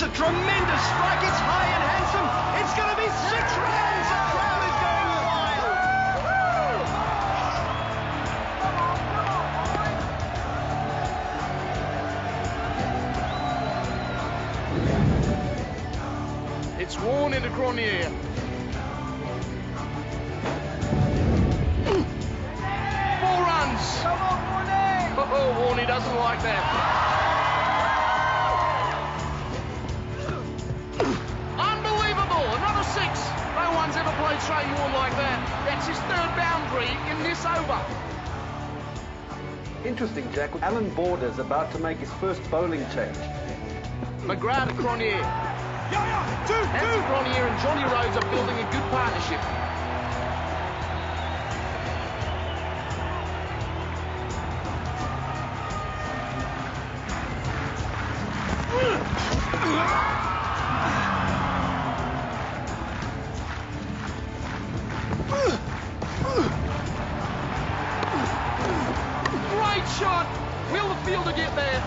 a tremendous strike. It's high and handsome. It's going to be 6 runs. The crowd is going wild. It's worn into Cronje. Come on, Warney! Oh, Warney doesn't like that. Unbelievable! Another 6. No one's ever played straight Warn like that. That's his 3rd boundary in this over. Interesting, Jack. Alan Border's about to make his first bowling change. McGrath to Cronje. Hansie Cronje and Johnny Rhodes are building a good partnership. Great shot! Will the fielder get there?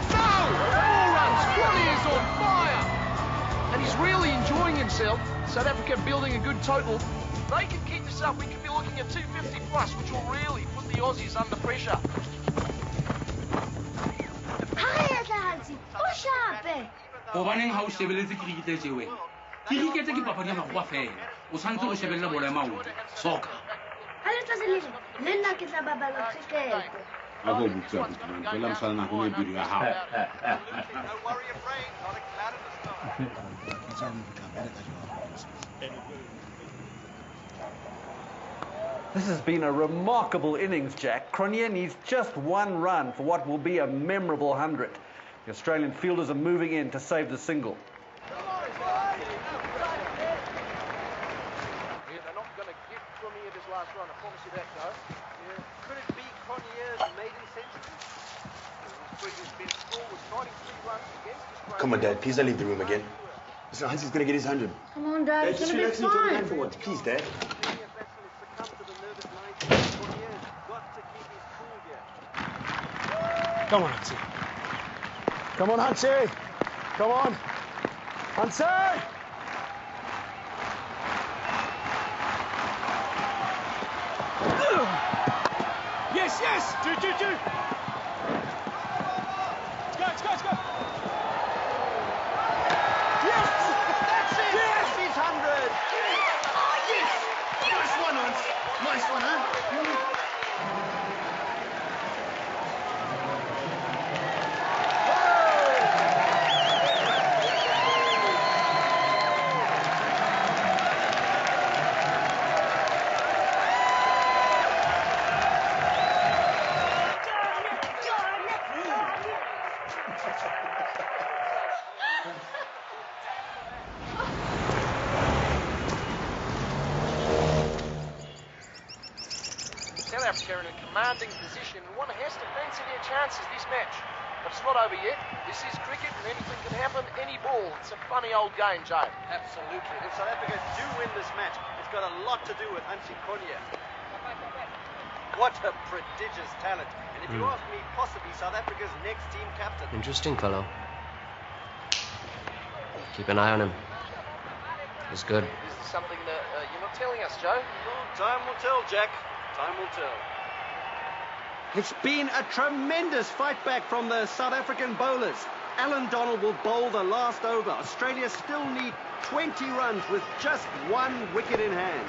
No! 4 runs! Cronje is on fire! And he's really enjoying himself. South Africa building a good total. If they can keep this up, we could be looking at 250 plus, which will really put the Aussies under pressure. Hi, Hansie. Push up, eh? Hobaneng ha o shebeletse cricket tsewe cricket ke papadi ya magwa fela o tshwantse o shebelle bolo ya maoto soccer Ha le tla se le nna ke tla babala cricket. a go butsa butsa la msala na go bidi ya hao This has been a remarkable innings, Jack. Cronje needs just 1 run for what will be a memorable 100. The Australian fielders are moving in to save the single. They're not going to give Cronje his last run, I promise you that, though. Yeah. Could it be Cronje's maiden century? His previous best score was 93 runs against Australia. Come on, Dad. Please don't leave the room again. Listen, Hansie's going to get his 100. Come on, Dad. Dad, just relax and talk again for once. Please, Dad. Come on, Hansie. Come on, Hansie. Come on. Hansie! Yes, yes! Two. Let's go. Yes! That's it! Yes! That's his 100! Oh, yes! Nice one, Hans. Nice one, huh? South Africa in a commanding position, and one has to fancy their chances this match. But it's not over yet. This is cricket, and anything can happen any ball. It's a funny old game, Joe. Absolutely. If South Africa do win this match, it's got a lot to do with Hansie Cronje. What a prodigious talent. And if you ask me, possibly South Africa's next team captain. Interesting fellow. Keep an eye on him. He's good. This is something that you're not telling us, Joe. Well, time will tell, Jack. Time will tell. It's been a tremendous fight back from the South African bowlers. Alan Donald will bowl the last over. Australia still need 20 runs with just 1 wicket in hand.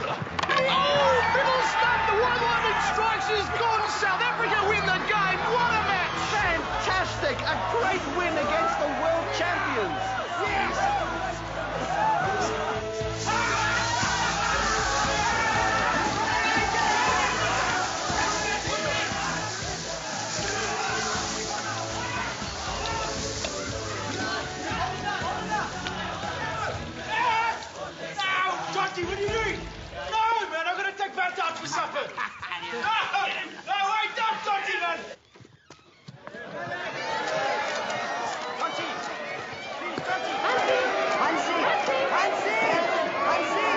Oh, middle stump, the 1-1 strikes is gone. South Africa win the game. What a match! Fantastic! A great win against the world champions. Yes! What are you doing? No, man, I'm going to take Bert out for supper. No, wait up, Totty, man. Totty. Please, Totty. Hansie.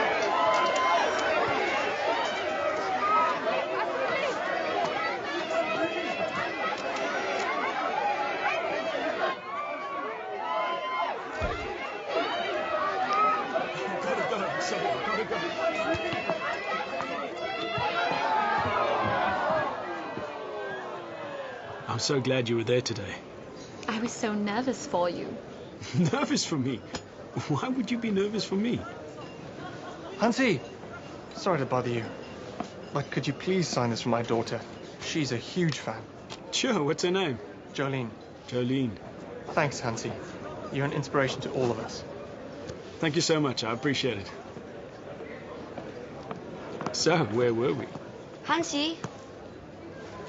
I'm so glad you were there today. I was so nervous for you. Nervous for me? Why would you be nervous for me? Hansie, sorry to bother you, but could you please sign this for my daughter? She's a huge fan. Sure, what's her name? Jolene. Jolene. Thanks, Hansie. You're an inspiration to all of us. Thank you so much, I appreciate it. So, where were we? Hansie,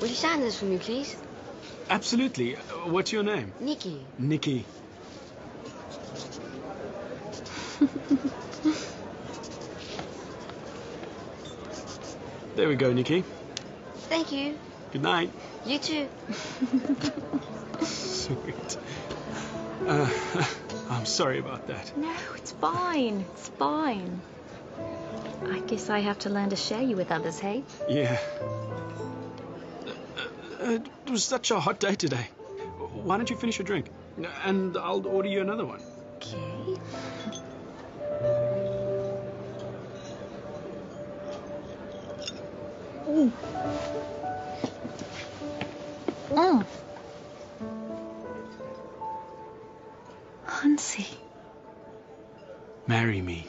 will you sign this for me, please? Absolutely. What's your name? Nikki. Nikki. There we go, Nikki. Thank you. Good night. You too. Sweet. I'm sorry about that. No, it's fine. It's fine. I guess I have to learn to share you with others, hey? Yeah. It was such a hot day today. Why don't you finish your drink? And I'll order you another one. Okay. Mm. Mm. Hansie. Marry me.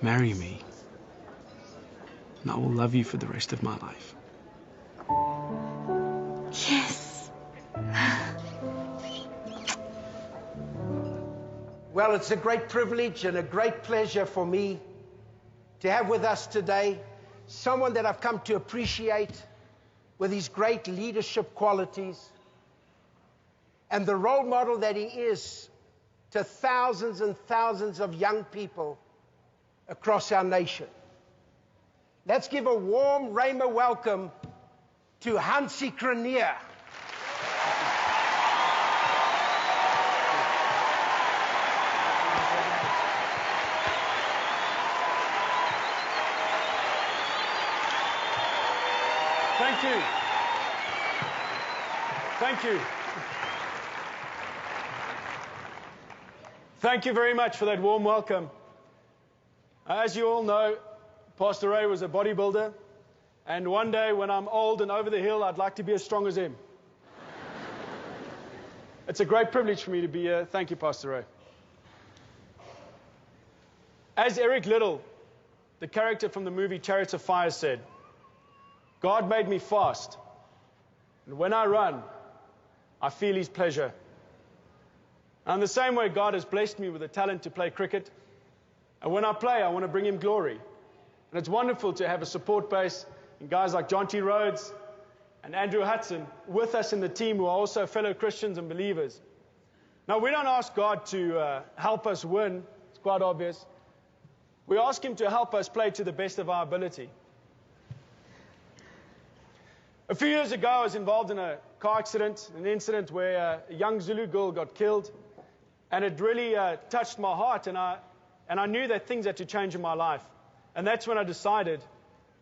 Marry me. And I will love you for the rest of my life. Yes. Well, it's a great privilege and a great pleasure for me to have with us today someone that I've come to appreciate with his great leadership qualities and the role model that he is to thousands and thousands of young people across our nation. Let's give a warm Raymer welcome to Hansie Cronje. Thank you. Thank you. Thank you very much for that warm welcome. As you all know, Pastor Ray was a bodybuilder, and one day when I'm old and over the hill, I'd like to be as strong as him. It's a great privilege for me to be here. Thank you, Pastor Ray. As Eric Liddell, the character from the movie Chariots of Fire, said, God made me fast, and when I run, I feel his pleasure. And the same way, God has blessed me with the talent to play cricket, and when I play, I want to bring him glory. And it's wonderful to have a support base in guys like John T. Rhodes and Andrew Hudson with us in the team who are also fellow Christians and believers. Now, we don't ask God to help us win. It's quite obvious. We ask him to help us play to the best of our ability. A few years ago, I was involved in a car accident, an incident where a young Zulu girl got killed, and it really touched my heart, and I knew that things had to change in my life. And that's when I decided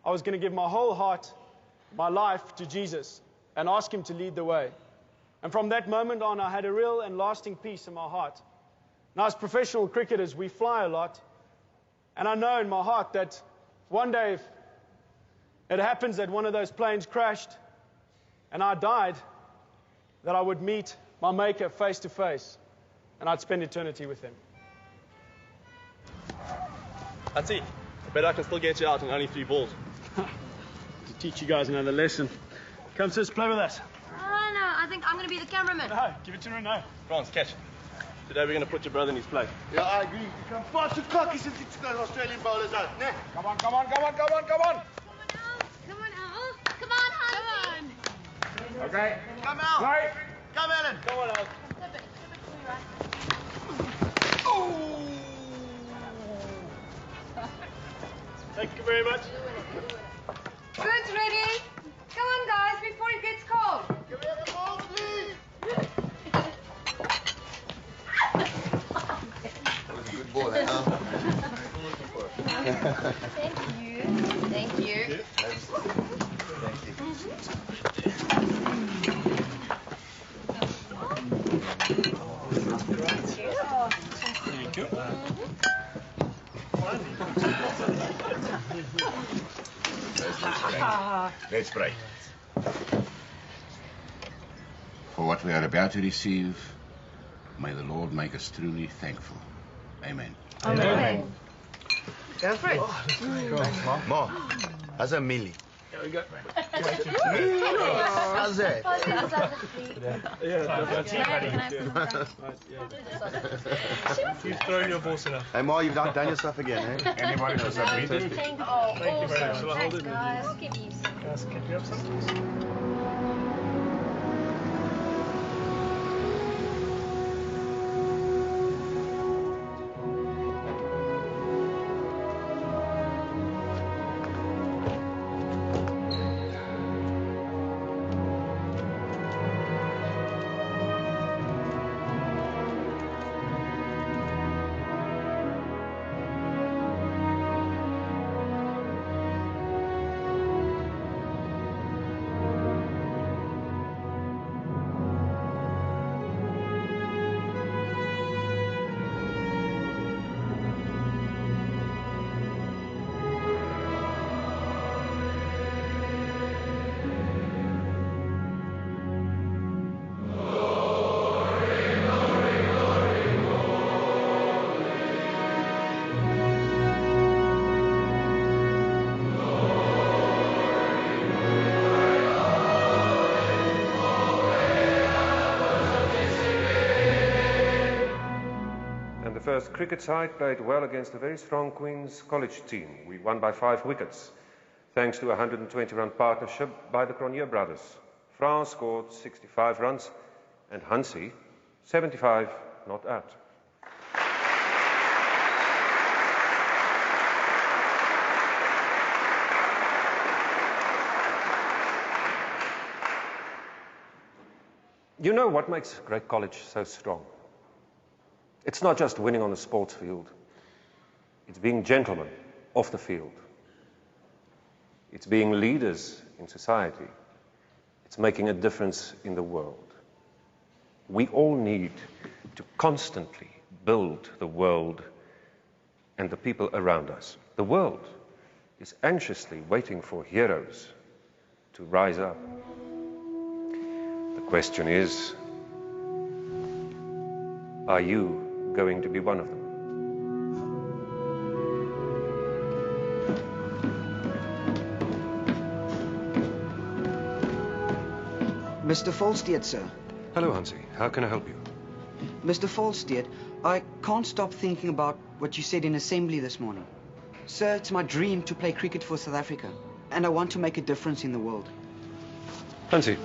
I was going to give my whole heart, my life to Jesus, and ask him to lead the way. And from that moment on, I had a real and lasting peace in my heart. Now, as professional cricketers, we fly a lot, and I know in my heart that one day, if it happens that one of those planes crashed and I died, that I would meet my Maker face to face and I'd spend eternity with him. Hansie, I bet I can still get you out in only 3 balls. To teach you guys another lesson. Come, sis, play with us. Oh, no, I think I'm going to be the cameraman. No, give it to Renault. France, catch. Today we're going to put your brother in his place. Yeah, I agree. You come far too cocky since you took Australian bowlers out. Nah. Come on, come on, come on, come on, come on. Come on, Al. Come on, Hansie. Okay. Come out. Right. Come, Alan. Come on, Al. Thank you very much. Food's ready. Come on, guys, before it gets cold. Give me the ball, please. That was a good ball, Al. Thank you. Thank you. Thank you. Let's pray. For what we are about to receive, may the Lord make us truly thankful. Amen. Amen. Go for it. Thanks, Mom. Mom, how's a millie? There we go. How's that? You've thrown your balls enough. Hey, Ma, you've done yourself again, eh? Anybody for some meeting? Thank you very much. Shall I hold it? Guys, I'll give you some. Guys, can you have some, please? The first cricket side played well against a very strong Queen's College team. We won by 5 wickets, thanks to a 120-run partnership by the Cronje brothers. France scored 65 runs and Hansie 75 not out. You know what makes great college so strong? It's not just winning on the sports field. It's being gentlemen off the field. It's being leaders in society. It's making a difference in the world. We all need to constantly build the world and the people around us. The world is anxiously waiting for heroes to rise up. The question is, are you going to be one of them? Mr. Falstead, sir. Hello, Hansie. How can I help you? Mr. Falstead, I can't stop thinking about what you said in assembly this morning. Sir, it's my dream to play cricket for South Africa, and I want to make a difference in the world. Hansie,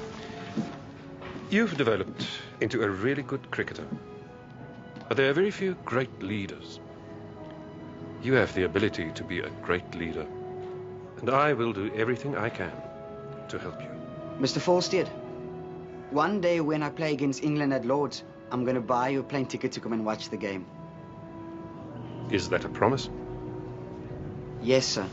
you've developed into a really good cricketer. But there are very few great leaders. You have the ability to be a great leader, and I will do everything I can to help you. Mr. Falstead, one day when I play against England at Lord's, I'm going to buy you a plane ticket to come and watch the game. Is that a promise? Yes, sir.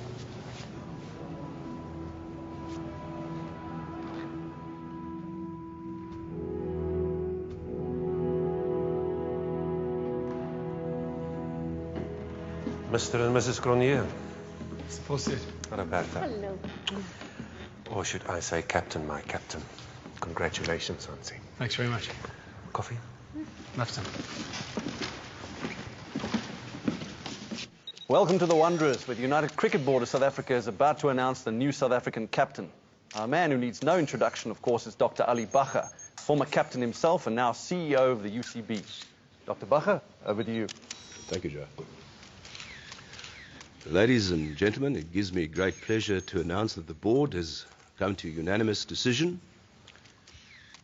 Mr. and Mrs. Cronje. Falstead. Not a bad time. Hello. Or should I say captain, my captain. Congratulations, Hansie. Thanks very much. Coffee? Enough time. Welcome to the Wanderers, where the United Cricket Board of South Africa is about to announce the new South African captain. A man who needs no introduction, of course, is Dr. Ali Bacher, former captain himself and now CEO of the UCB. Dr. Bacher, over to you. Thank you, Joe. Ladies and gentlemen, it gives me great pleasure to announce that the board has come to a unanimous decision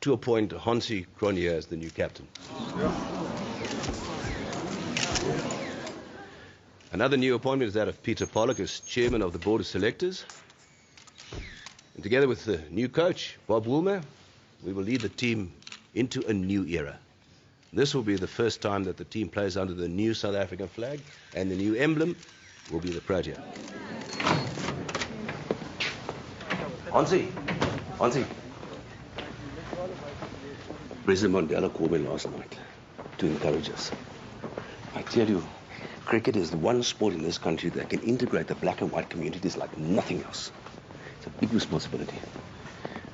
to appoint Hansie Cronje as the new captain. Another new appointment is that of Peter Pollock as chairman of the board of selectors. And together with the new coach, Bob Woolmer, we will lead the team into a new era. This will be the first time that the team plays under the new South African flag, and the new emblem will be the Cronje. Hansie. President Mandela called me last night to encourage us. I tell you, cricket is the one sport in this country that can integrate the black and white communities like nothing else. It's a big responsibility.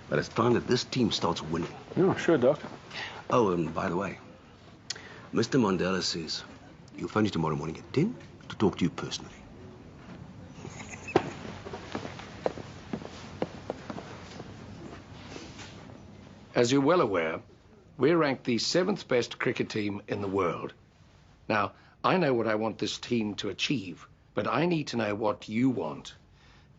But it's time that this team starts winning. No, sure, Doc. Oh, and by the way, Mr. Mandela says he'll phone you tomorrow morning at 10 to talk to you personally. As you're well aware, we're ranked the 7th best cricket team in the world. Now, I know what I want this team to achieve, but I need to know what you want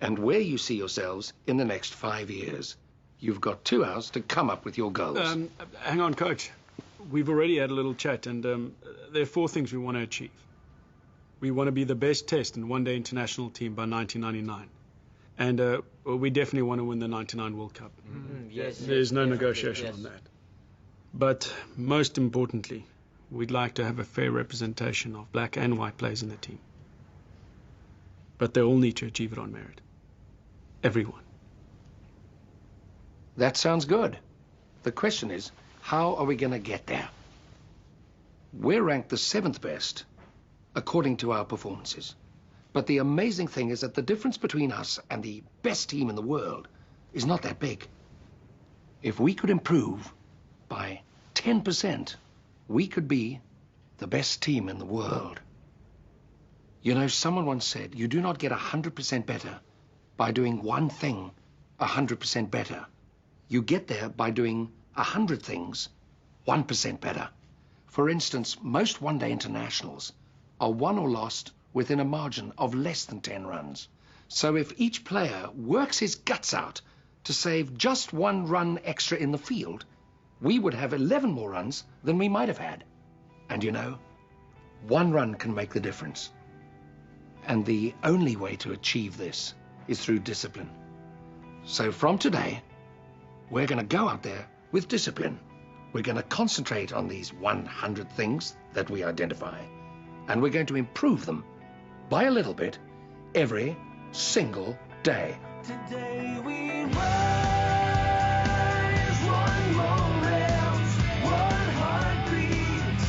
and where you see yourselves in the next 5 years. You've got 2 hours to come up with your goals. Hang on, Coach. We've already had a little chat, and there are 4 things we want to achieve. We want to be the best Test and one-day international team by 1999. And we definitely want to win the 99 World Cup. Yes, There's no negotiation on that. But most importantly, we'd like to have a fair representation of black and white players in the team. But they all need to achieve it on merit. Everyone. That sounds good. The question is, how are we going to get there? We're ranked the 7th best according to our performances. But the amazing thing is that the difference between us and the best team in the world is not that big. If we could improve by 10%, we could be the best team in the world. You know, someone once said, you do not get 100% better by doing one thing 100% better. You get there by doing 100 things 1% better. For instance, most one-day internationals are won or lost within a margin of less than 10 runs. So if each player works his guts out to save just 1 run extra in the field, we would have 11 more runs than we might have had. And you know, 1 run can make the difference. And the only way to achieve this is through discipline. So from today, we're going to go out there with discipline. We're going to concentrate on these 100 things that we identify, and we're going to improve them by a little bit every single day. Today we rise, one moment, one heartbeat.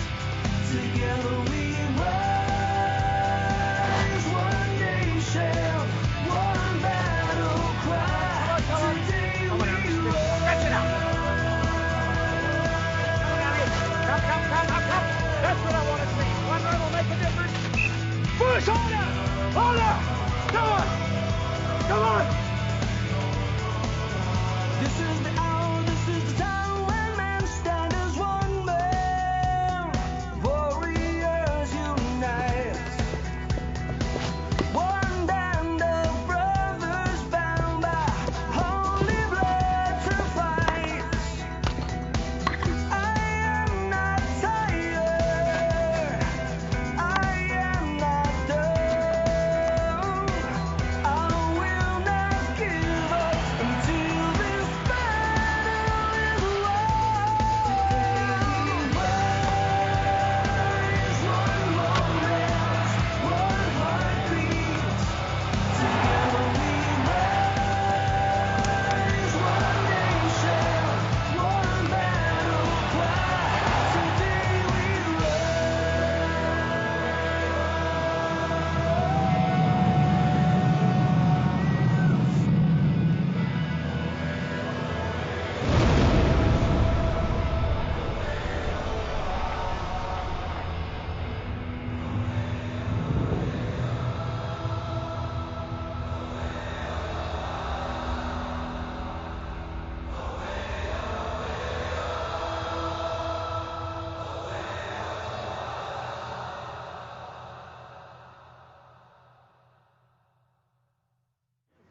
Together we rise, one nation, one battle cry. Today we rise. Come. That's what I want to see. 1 run will make a difference. Push harder! Harder! Come on! This is the hour, this is the time when men stand as one man. Warriors unite. One band of brothers bound by holy blood to fight. I am not tired. I am not done. I will not give up until this battle is won. Rise, one moment, one heartbeat. Together we rise, one nation, one battle cry. Today we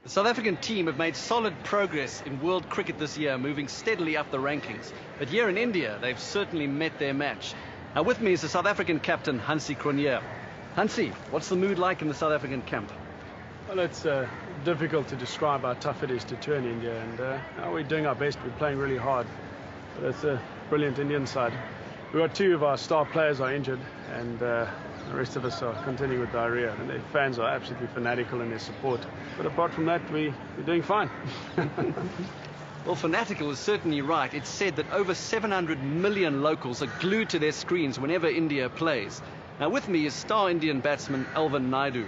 The South African team have made solid progress in world cricket this year, moving steadily up the rankings. But here in India, they've certainly met their match. Now with me is the South African captain, Hansie Cronje. Hansie, what's the mood like in the South African camp? Well, it's difficult to describe how tough it is to tour in India, and we're doing our best. We're playing really hard. But it's a brilliant Indian side. We've got 2 of our star players are injured, and the rest of us are continuing with diarrhea, and their fans are absolutely fanatical in their support. But apart from that, we're doing fine. Well, fanatical is certainly right. It's said that over 700 million locals are glued to their screens whenever India plays. Now with me is star Indian batsman Alvin Naidu.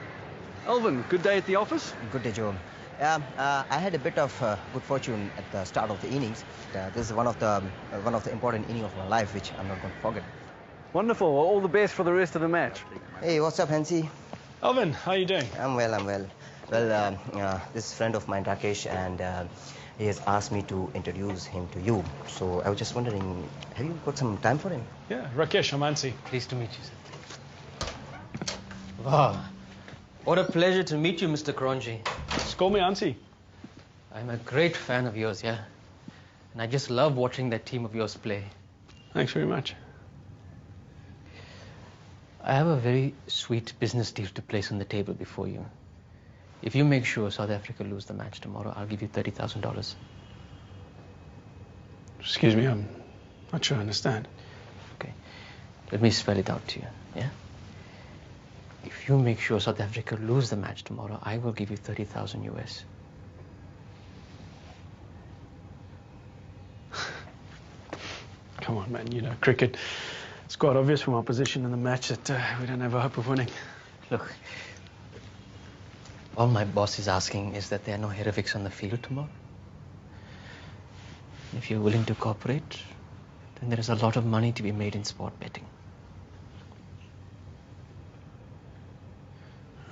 Alvin, good day at the office? Good day, Joe. I had a bit of good fortune at the start of the innings. This is one of the important innings of my life, which I'm not going to forget. Wonderful. Well, all the best for the rest of the match. Hey, what's up, Hansie? Alvin, how are you doing? I'm well. Well, this is a friend of mine, Rakesh, and he has asked me to introduce him to you. So I was just wondering, have you got some time for him? Yeah, Rakesh, I'm Hansie. Pleased to meet you, sir. Wow. What a pleasure to meet you, Mr. Cronje. Just call me Hansie. I'm a great fan of yours, yeah. And I just love watching that team of yours play. Thanks very much. I have a very sweet business deal to place on the table before you. If you make sure South Africa lose the match tomorrow, I'll give you $30,000. Excuse me, I'm not sure I understand. Okay. Let me spell it out to you, yeah? If you make sure South Africa lose the match tomorrow, I will give you 30,000 US. Come on, man, you know cricket. It's quite obvious from our position in the match that we don't have a hope of winning. Look, all my boss is asking is that there are no heroics on the field tomorrow. If you're willing to cooperate, then there is a lot of money to be made in sport betting.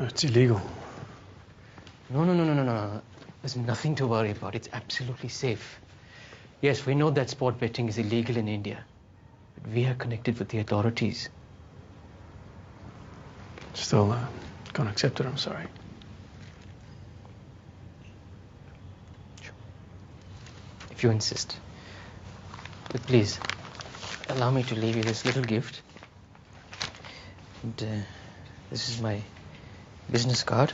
It's illegal. No. There's nothing to worry about. It's absolutely safe. Yes, we know that sport betting is illegal in India. But we are connected with the authorities. Still, can't accept it, I'm sorry. Sure. If you insist. But please, allow me to leave you this little gift. And this is my business card,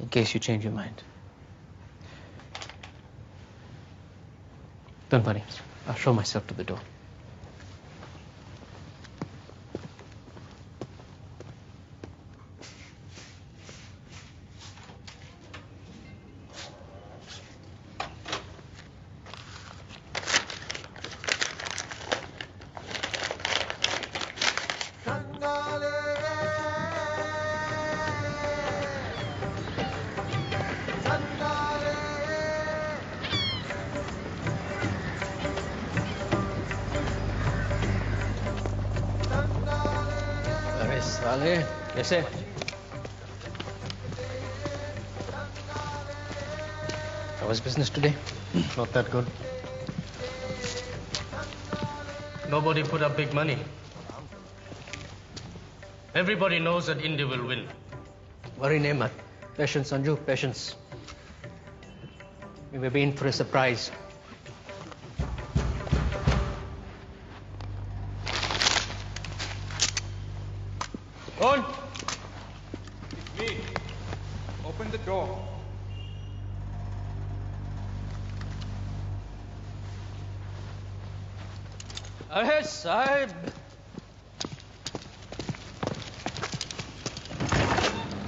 in case you change your mind. Don't worry, I'll show myself to the door. Vale, ese. How was business today? Not that good. Nobody put up big money. Everybody knows that India will win. Worry, Neymar. Patience, Sanju, patience. We may be in for a surprise. On! It's me. Open the door. Ahe, Sahib.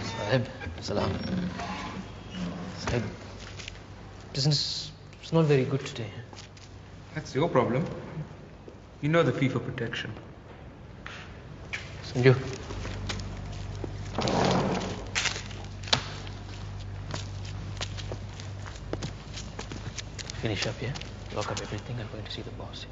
Sahib, salam. Sahib, business is not very good today. That's your problem. You know the fee for protection. Sanju. Finish up here. Lock up everything. I'm going to see the boss.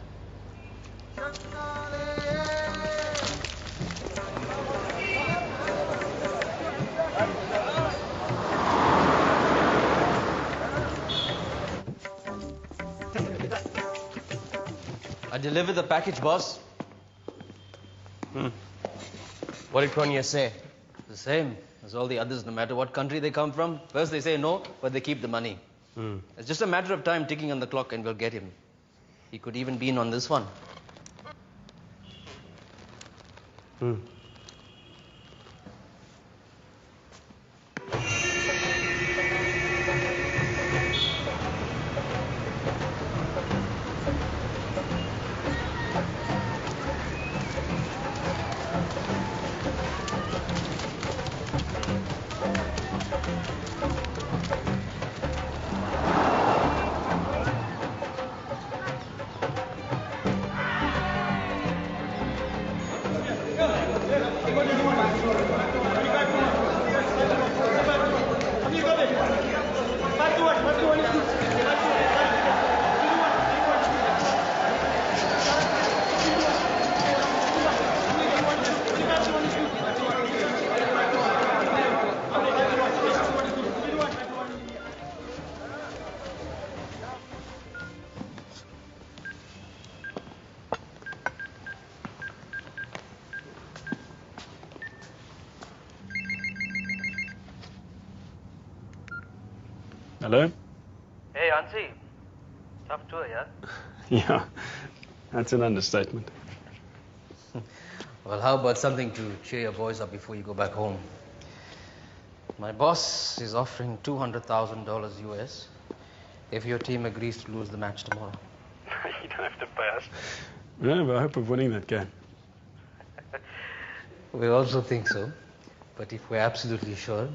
I delivered the package, boss. What did Cronje say? The same as all the others, no matter what country they come from. First they say no, but they keep the money. It's just a matter of time ticking on the clock and we'll get him. He could even be in on this one. Hello? Hey, Hansie. Tough tour, yeah? Yeah, that's an understatement. Well, how about something to cheer your boys up before you go back home? My boss is offering $200,000 US if your team agrees to lose the match tomorrow. You don't have to pay us. We don't have a hope of winning that game. We also think so. But if we're absolutely sure,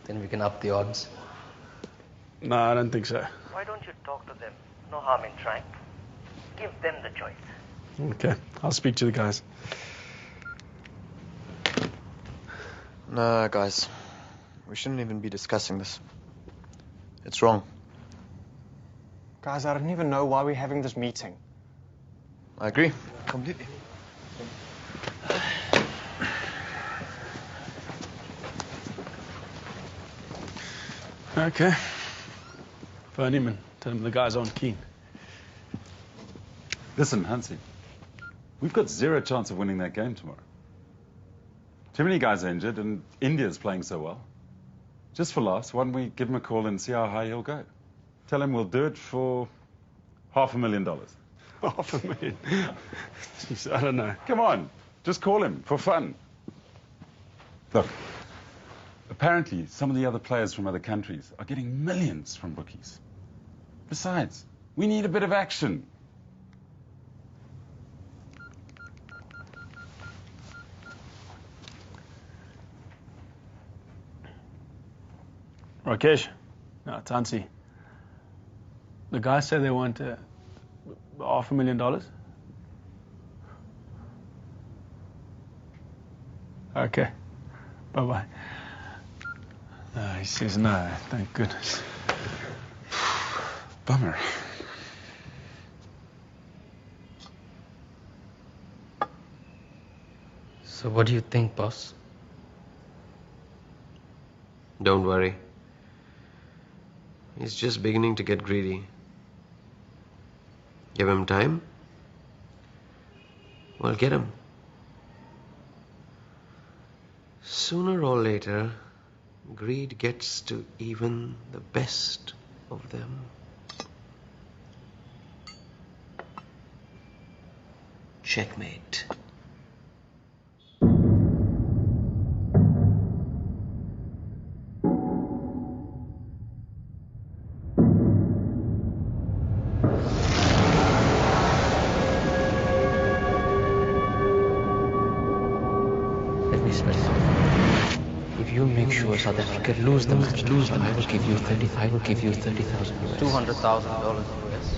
then we can up the odds. No, I don't think so. Why don't you talk to them? No harm in trying. Give them the choice. Okay, I'll speak to the guys. No, guys. We shouldn't even be discussing this. It's wrong. Guys, I don't even know why we're having this meeting. I agree. Completely. Okay. Phone him and tell him the guys aren't keen. Listen, Hansie, we've got zero chance of winning that game tomorrow. Too many guys are injured, and India's playing so well. Just for laughs, why don't we give him a call and see how high he'll go? Tell him we'll do it for $500,000. $500,000? Jeez, I don't know. Come on, just call him for fun. Look, apparently some of the other players from other countries are getting millions from bookies. Besides, we need a bit of action. Rakesh? No, it's Hansie. The guys say they want $500,000. Okay. Bye-bye. He says no, thank goodness. Bummer. So what do you think, boss? Don't worry. He's just beginning to get greedy. Give him time. Well, get him. Sooner or later, greed gets to even the best of them. Checkmate. If you make sure South Africa lose the match, I will give you 30,000 US. $200,000 US.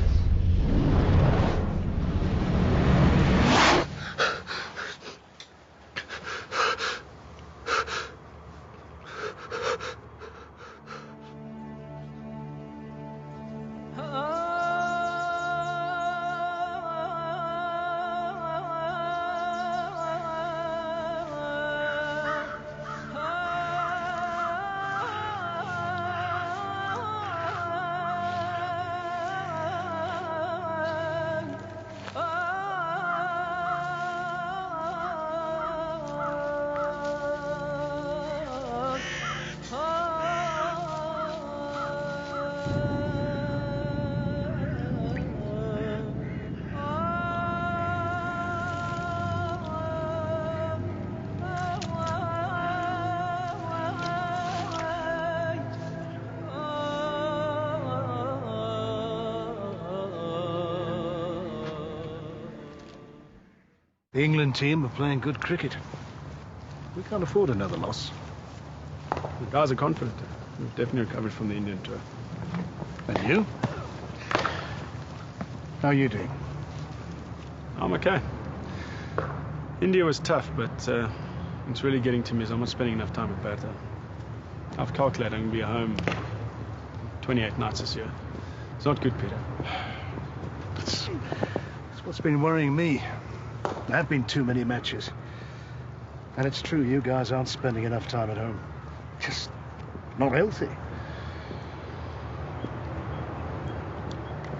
The England team are playing good cricket. We can't afford another loss. The guys are confident. We've definitely recovered from the Indian tour. And you? How are you doing? I'm okay. India was tough, but it's really getting to me as I'm not spending enough time at Bertha. I've calculated I'm going to be at home 28 nights this year. It's not good, Peter. It's what's been worrying me. There have been too many matches. And it's true, you guys aren't spending enough time at home. Just not healthy.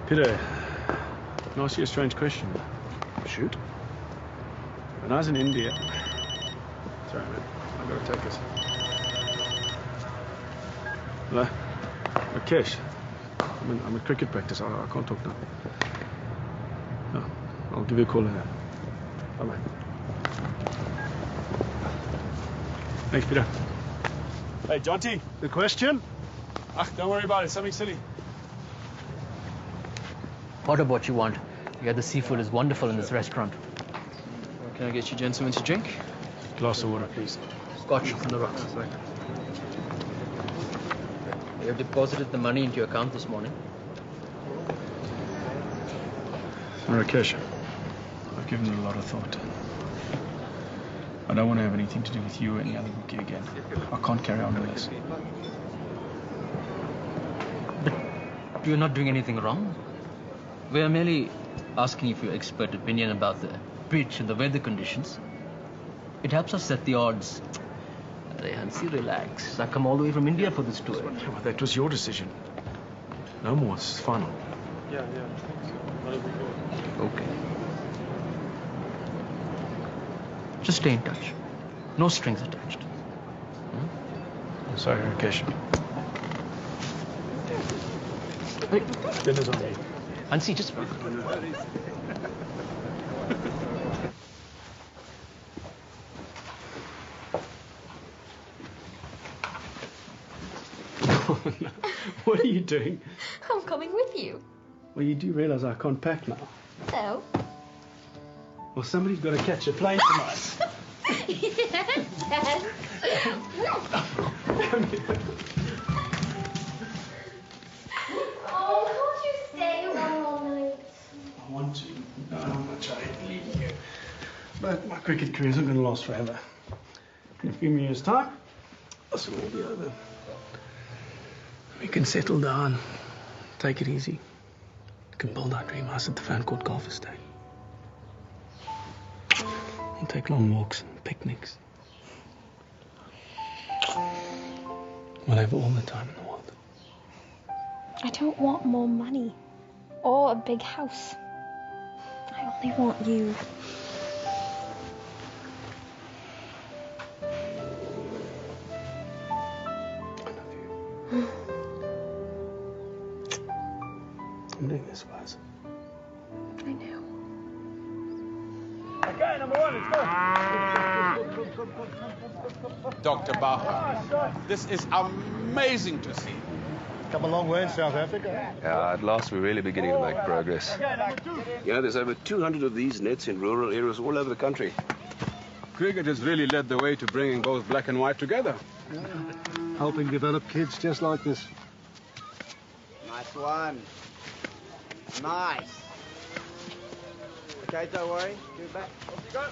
Peter, can I ask you a strange question? Shoot. When I was in India... Sorry, man. I've got to take this. Hello? Rakesh, I'm at cricket practice. I can't talk now. No, I'll give you a call later. Bye-bye. Thanks, Peter. Hey, Jonty. The question? Don't worry about it. Something silly. Order what you want. Yeah, the seafood is wonderful in this restaurant. Can I get you gentlemen to drink? Glass of water, please. Scotch on the rocks. You have deposited the money into your account this morning. Rakesh, I've given it a lot of thought. I don't want to have anything to do with you or any other rookie again. I can't carry on with this. But you're not doing anything wrong. We are merely asking you for your expert opinion about the pitch and the weather conditions. It helps us set the odds. Hansie, relax. I come all the way from India for this tour. Well, that was your decision. No more. It's final. Yeah. Okay. Just stay in touch. No strings attached. I'm sorry, Rakesh. Hey, dinner's on you. Hansie, just... What are you doing? I'm coming with you. Well, you do realize I can't pack now. So? Well, somebody's got to catch a plane tonight. Yes. Oh, can't you stay one more night? I want to. No, how much I hate leaving you. But my cricket career isn't going to last forever. In a few years' time, this will all be over. We can settle down, take it easy. We can build our dream house at the fan court golf estate. We'll take long walks and picnics. We'll have all the time in the world. I don't want more money or a big house. I only want you. I'm doing this for us. I know. Okay, number one, let's go. Dr. Baha, this is amazing to see. Come a long way in South Africa. Yeah, at last we're really beginning to make progress. You know, there's over 200 of these nets in rural areas all over the country. Cricket has really led the way to bringing both black and white together. Yeah. Helping develop kids just like this. Nice one. Nice. Okay, don't worry. Give it back. Off you go.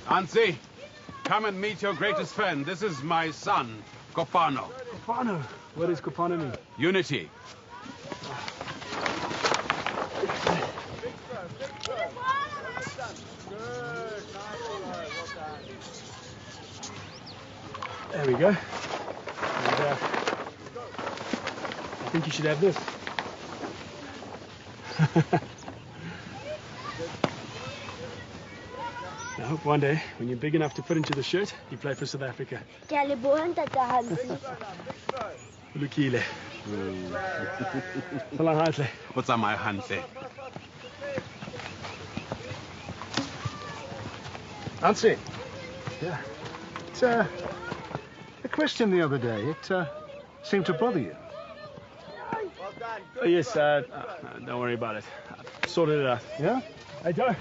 Hansie, come and meet your greatest friend. This is my son, Kopano. Kopano? What does Kopano mean? Unity. There we go. And, I think you should have this. I hope one day, when you're big enough to fit into the shirt, you play for South Africa. Lukile. What's on my Hansie? Hansie. Yeah. It's a question the other day. It seemed to bother you. Oh, yes, don't worry about it. I've sorted it out. Yeah? Hey, Joe.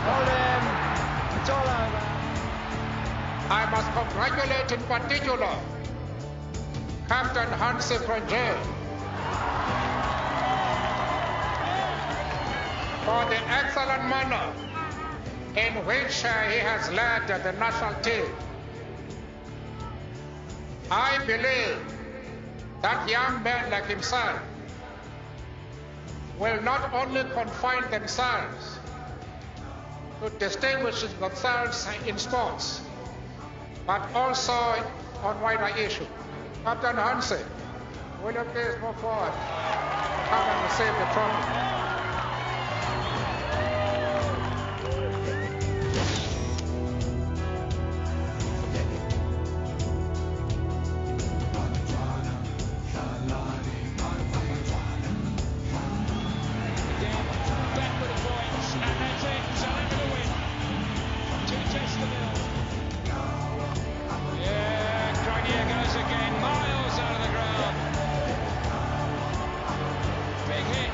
Hold him. It's all over. I must congratulate in particular Captain Hansie Cronje for the excellent manner in which he has led the national team. I believe that young men like himself will not only confine themselves to distinguishing themselves in sports, but also on wider issues. Captain Hansie, will you please move forward? Come and receive the trophy. Yeah, Cronje goes again, miles out of the ground. Big hit.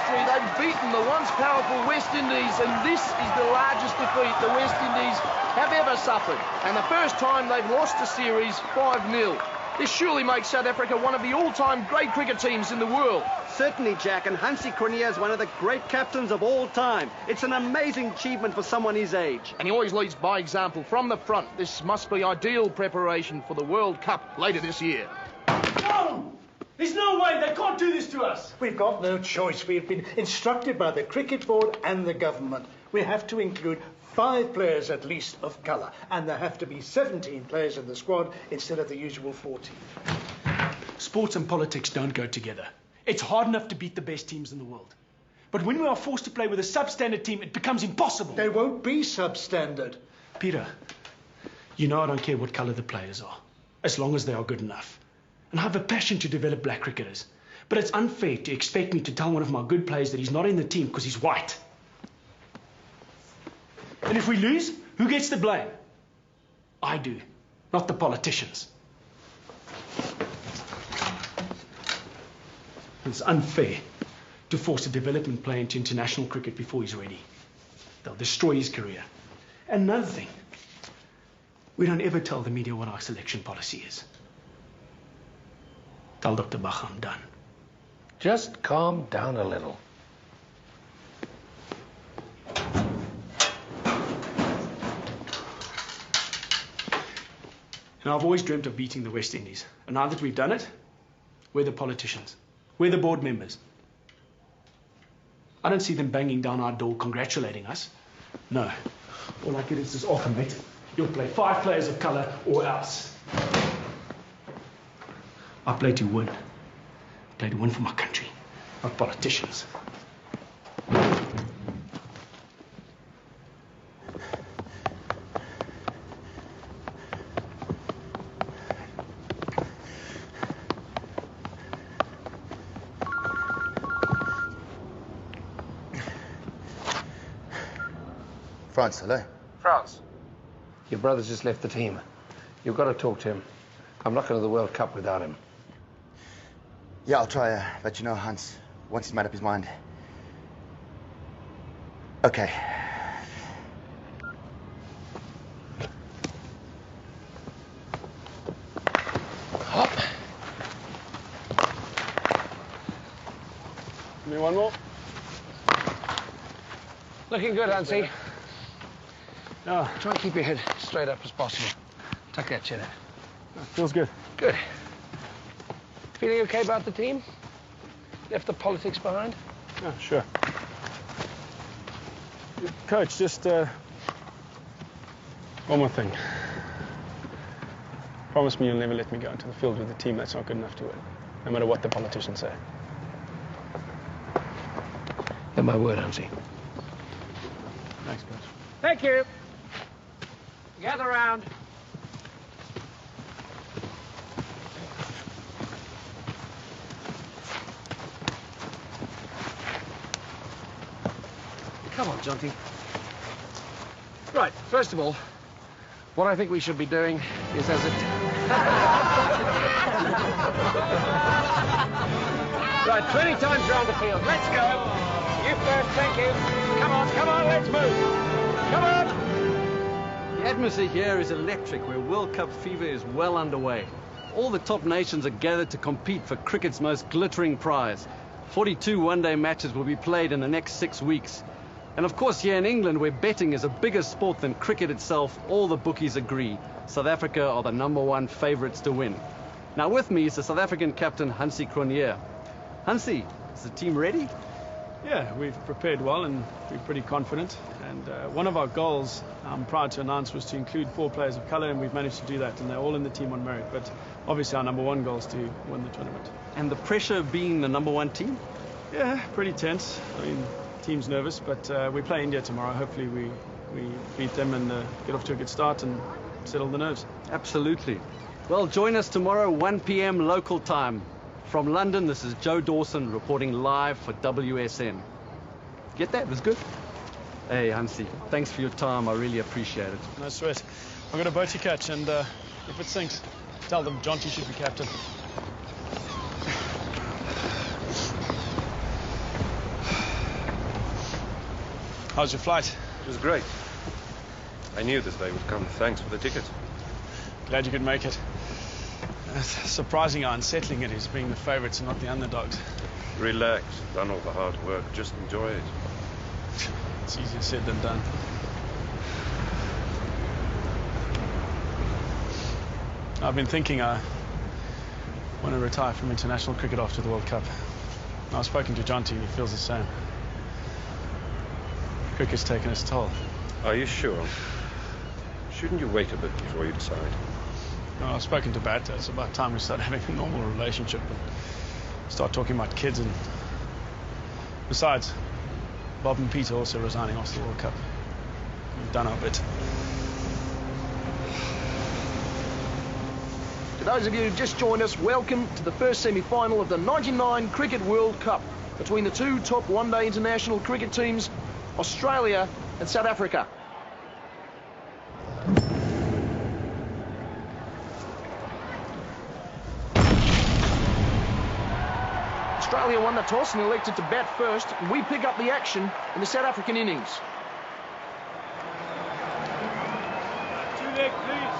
They've beaten the once powerful West Indies, and this is the largest defeat the West Indies have ever suffered, and the first time they've lost a series 5-0. This surely makes South Africa one of the all-time great cricket teams in the world. Certainly, Jack, and Hansie Cronje is one of the great captains of all time. It's an amazing achievement for someone his age. And he always leads by example from the front. This must be ideal preparation for the World Cup later this year. No! There's no way! They can't do this to us! We've got no choice. We've been instructed by the Cricket Board and the government. We have to include 5 players at least of colour, and there have to be 17 players in the squad instead of the usual 14. Sports and politics don't go together. It's hard enough to beat the best teams in the world. But when we are forced to play with a substandard team, it becomes impossible. They won't be substandard. Peter, you know I don't care what colour the players are, as long as they are good enough. And I have a passion to develop black cricketers. But it's unfair to expect me to tell one of my good players that he's not in the team because he's white. And if we lose, who gets the blame? I do, not the politicians. It's unfair to force a development player into international cricket before he's ready. They'll destroy his career. And another thing, we don't ever tell the media what our selection policy is. Tell Dr. Bach I'm done. Just calm down a little. And I've always dreamt of beating the West Indies. And now that we've done it, we're the politicians. We're the board members. I don't see them banging down our door congratulating us. No. All I get is this ultimatum. You'll play 5 players of colour or else. I play to win. I play to win for my country, not politicians. France, hello. France. Your brother's just left the team. You've got to talk to him. I'm not going to the World Cup without him. Yeah, I'll try, but you know, Hans, once he's made up his mind. Okay. Hop. Give me one more. Looking good, Hansie. Oh. Try and keep your head straight up as possible. Tuck that chin in. Feels good. Good. Feeling okay about the team? Left the politics behind? Yeah, sure. Coach, just one more thing. Promise me you'll never let me go into the field with a team that's not good enough to win, no matter what the politicians say. Have my word, Hansie. Thanks, Coach. Thank you. Gather round. Come on, Jonty. Right, first of all, what I think we should be doing is as it... Right, 20 times round the field. Let's go. You first, thank you. Come on, let's move. Come on. The atmosphere here is electric, where World Cup fever is well underway. All the top nations are gathered to compete for cricket's most glittering prize. 42 one-day matches will be played in the next 6 weeks. And of course, here in England, where betting is a bigger sport than cricket itself, all the bookies agree South Africa are the #1 favourites to win. Now with me is the South African captain, Hansie Cronje. Hansie, is the team ready? Yeah, we've prepared well and we're pretty confident. And one of our goals, I'm proud to announce, was to include 4 players of colour, and we've managed to do that. And they're all in the team on merit. But obviously our #1 goal is to win the tournament. And the pressure of being the #1 team? Yeah, pretty tense. I mean, team's nervous, but we play India tomorrow. Hopefully we beat them and get off to a good start and settle the nerves. Absolutely. Well, join us tomorrow, 1 p.m. local time. From London, this is Joe Dawson reporting live for WSN. Get that? It was good. Hey, Hansie, thanks for your time. I really appreciate it. No sweat. I've got a boat to catch, and if it sinks, tell them Jonty should be captain. How's your flight? It was great. I knew this day would come. Thanks for the ticket. Glad you could make it. It's surprising how unsettling it is being the favourites and not the underdogs. Relax. Done all the hard work. Just enjoy it. It's easier said than done. I've been thinking I want to retire from international cricket after the World Cup. I've spoken to Jonty and he feels the same. Cricket's taken its toll. Are you sure? Shouldn't you wait a bit before you decide? Well, I've spoken to Bat. It's about time we start having a normal relationship and start talking about kids. And besides, Bob and Peter also resigning after the World Cup. We've done our bit. To those of you who've just joined us, welcome to the first semi-final of the '99 Cricket World Cup between the 2 top one-day international cricket teams, Australia and South Africa. Australia won the toss and elected to bat first. We pick up the action in the South African innings. Two-leg, please.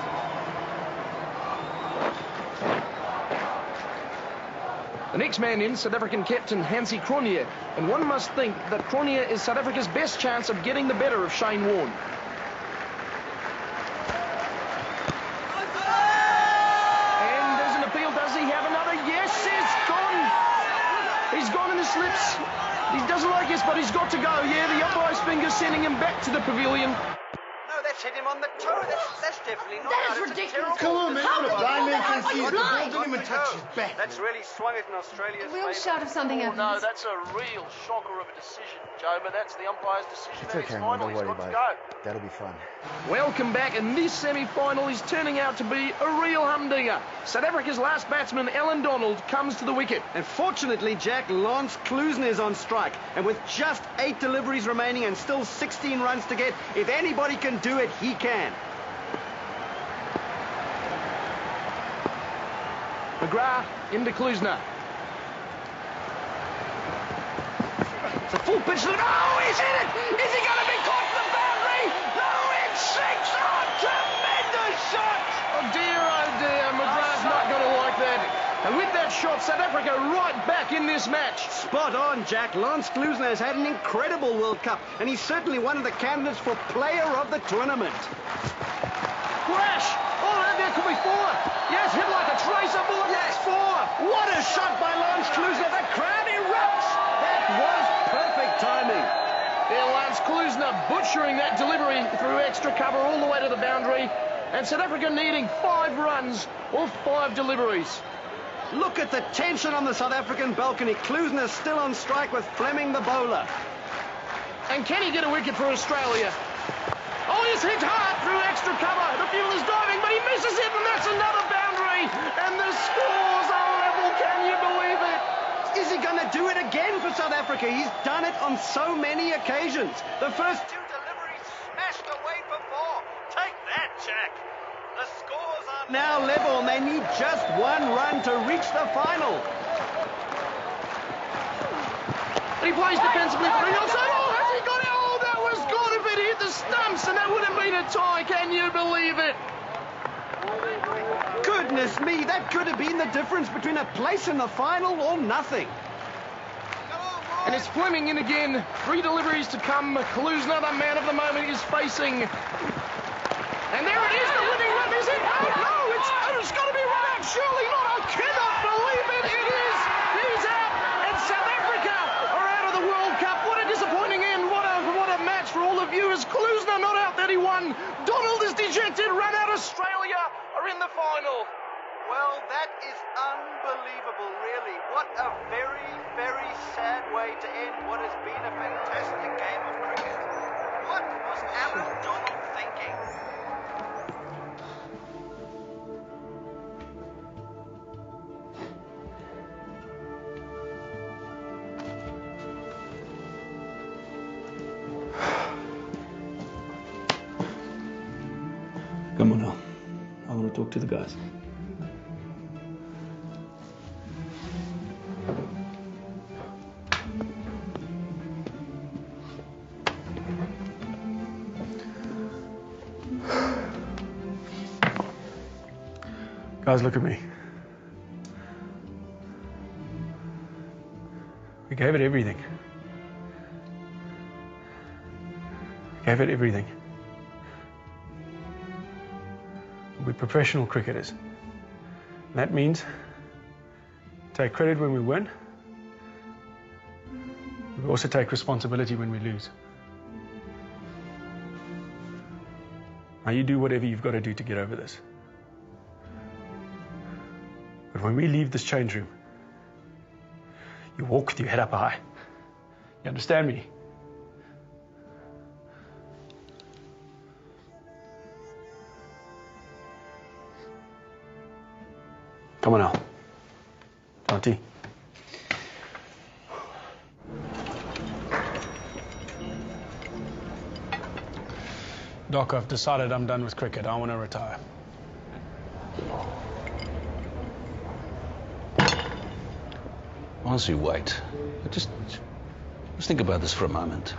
The next man in, South African captain Hansie Cronje, and one must think that Cronje is South Africa's best chance of getting the better of Shane Warne. And there's an appeal. Does he have another? Yes, it's gone. He's gone in the slips. He doesn't like this, but he's got to go. Yeah, the umpire's finger sending him back to the pavilion. No, that's hit him on the toe. That's definitely not. That is ridiculous. Come on, man. How What a could blind you man do can that? see it. It's The ball blind. didn't even touch his back. That's really swung it in Australia's We'll favour. shout if something happens. No, that's a real shocker of a decision, Joe, but that's the umpire's decision. It's and okay, it's man. final. Don't He's worry got to about go. it. That'll be fun. Welcome back, and this semi-final is turning out to be a real humdinger. South Africa's last batsman, Alan Donald, comes to the wicket. And fortunately, Jack, Lance Klusener is on strike. And with just 8 deliveries remaining and still 16 runs to get, if anybody can do it, he can. McGrath into Klusener. It's a full pitch. Oh, he's hit it! Is he going to be caught in the boundary? No, it's 6! Oh, tremendous shot! Oh dear, McGrath's not going to like that. And with that shot, South Africa right back in this match. Spot on, Jack. Lance Klusener has had an incredible World Cup, and he's certainly one of the candidates for Player of the Tournament. Crash! Oh, there could be 4. Yes, hit like a tracer bullet. That's 4. What a shot by Lance Klusener. The crowd erupts. That was perfect timing. Yeah, Lance Klusener butchering that delivery through extra cover all the way to the boundary. And South Africa needing 5 runs off 5 deliveries. Look at the tension on the South African balcony. Klusener still on strike with Fleming, the bowler. And can he get a wicket for Australia? Oh, he's hit hard through extra cover. The fielder's diving, but he misses it, and that's another boundary. And the scores are level. Can you believe it? Is he going to do it again for South Africa? He's done it on so many occasions. The first 2 deliveries smashed away for 4. Take that, Jack. The scores are now level, and they need just 1 run to reach the final. And he plays defensively for England. Oh, has he got it? Oh, that was good if it hit the stumps, and that would have been a tie. Can you believe it? Goodness me, that could have been the difference between a place in the final or nothing. And it's Fleming in again. 3 deliveries to come. Klusener, the man of the moment, is facing. And there it is, the winning run. Is it? Oh, no, it's got to be run out. Surely not. I cannot believe it. It is. He's out. And South Africa are out of the World Cup. What a disappointing end. What a match for all the viewers. Klusener not out 31. Donald is dejected. Run out. Australia are in the final. Well, that is unbelievable, really. What a very, very sad way to end what has been a fantastic game of cricket. What was Alan Donald thinking? Come on now. I want to talk to the guys. Guys, look at me. We gave it everything. We gave it everything. We're professional cricketers. And that means take credit when we win. We also take responsibility when we lose. Now you do whatever you've got to do to get over this. But when we leave this change room, you walk with your head up high. You understand me? Come on now. Auntie. Doc, I've decided I'm done with cricket. I want to retire. Honestly, wait. Just think about this for a moment.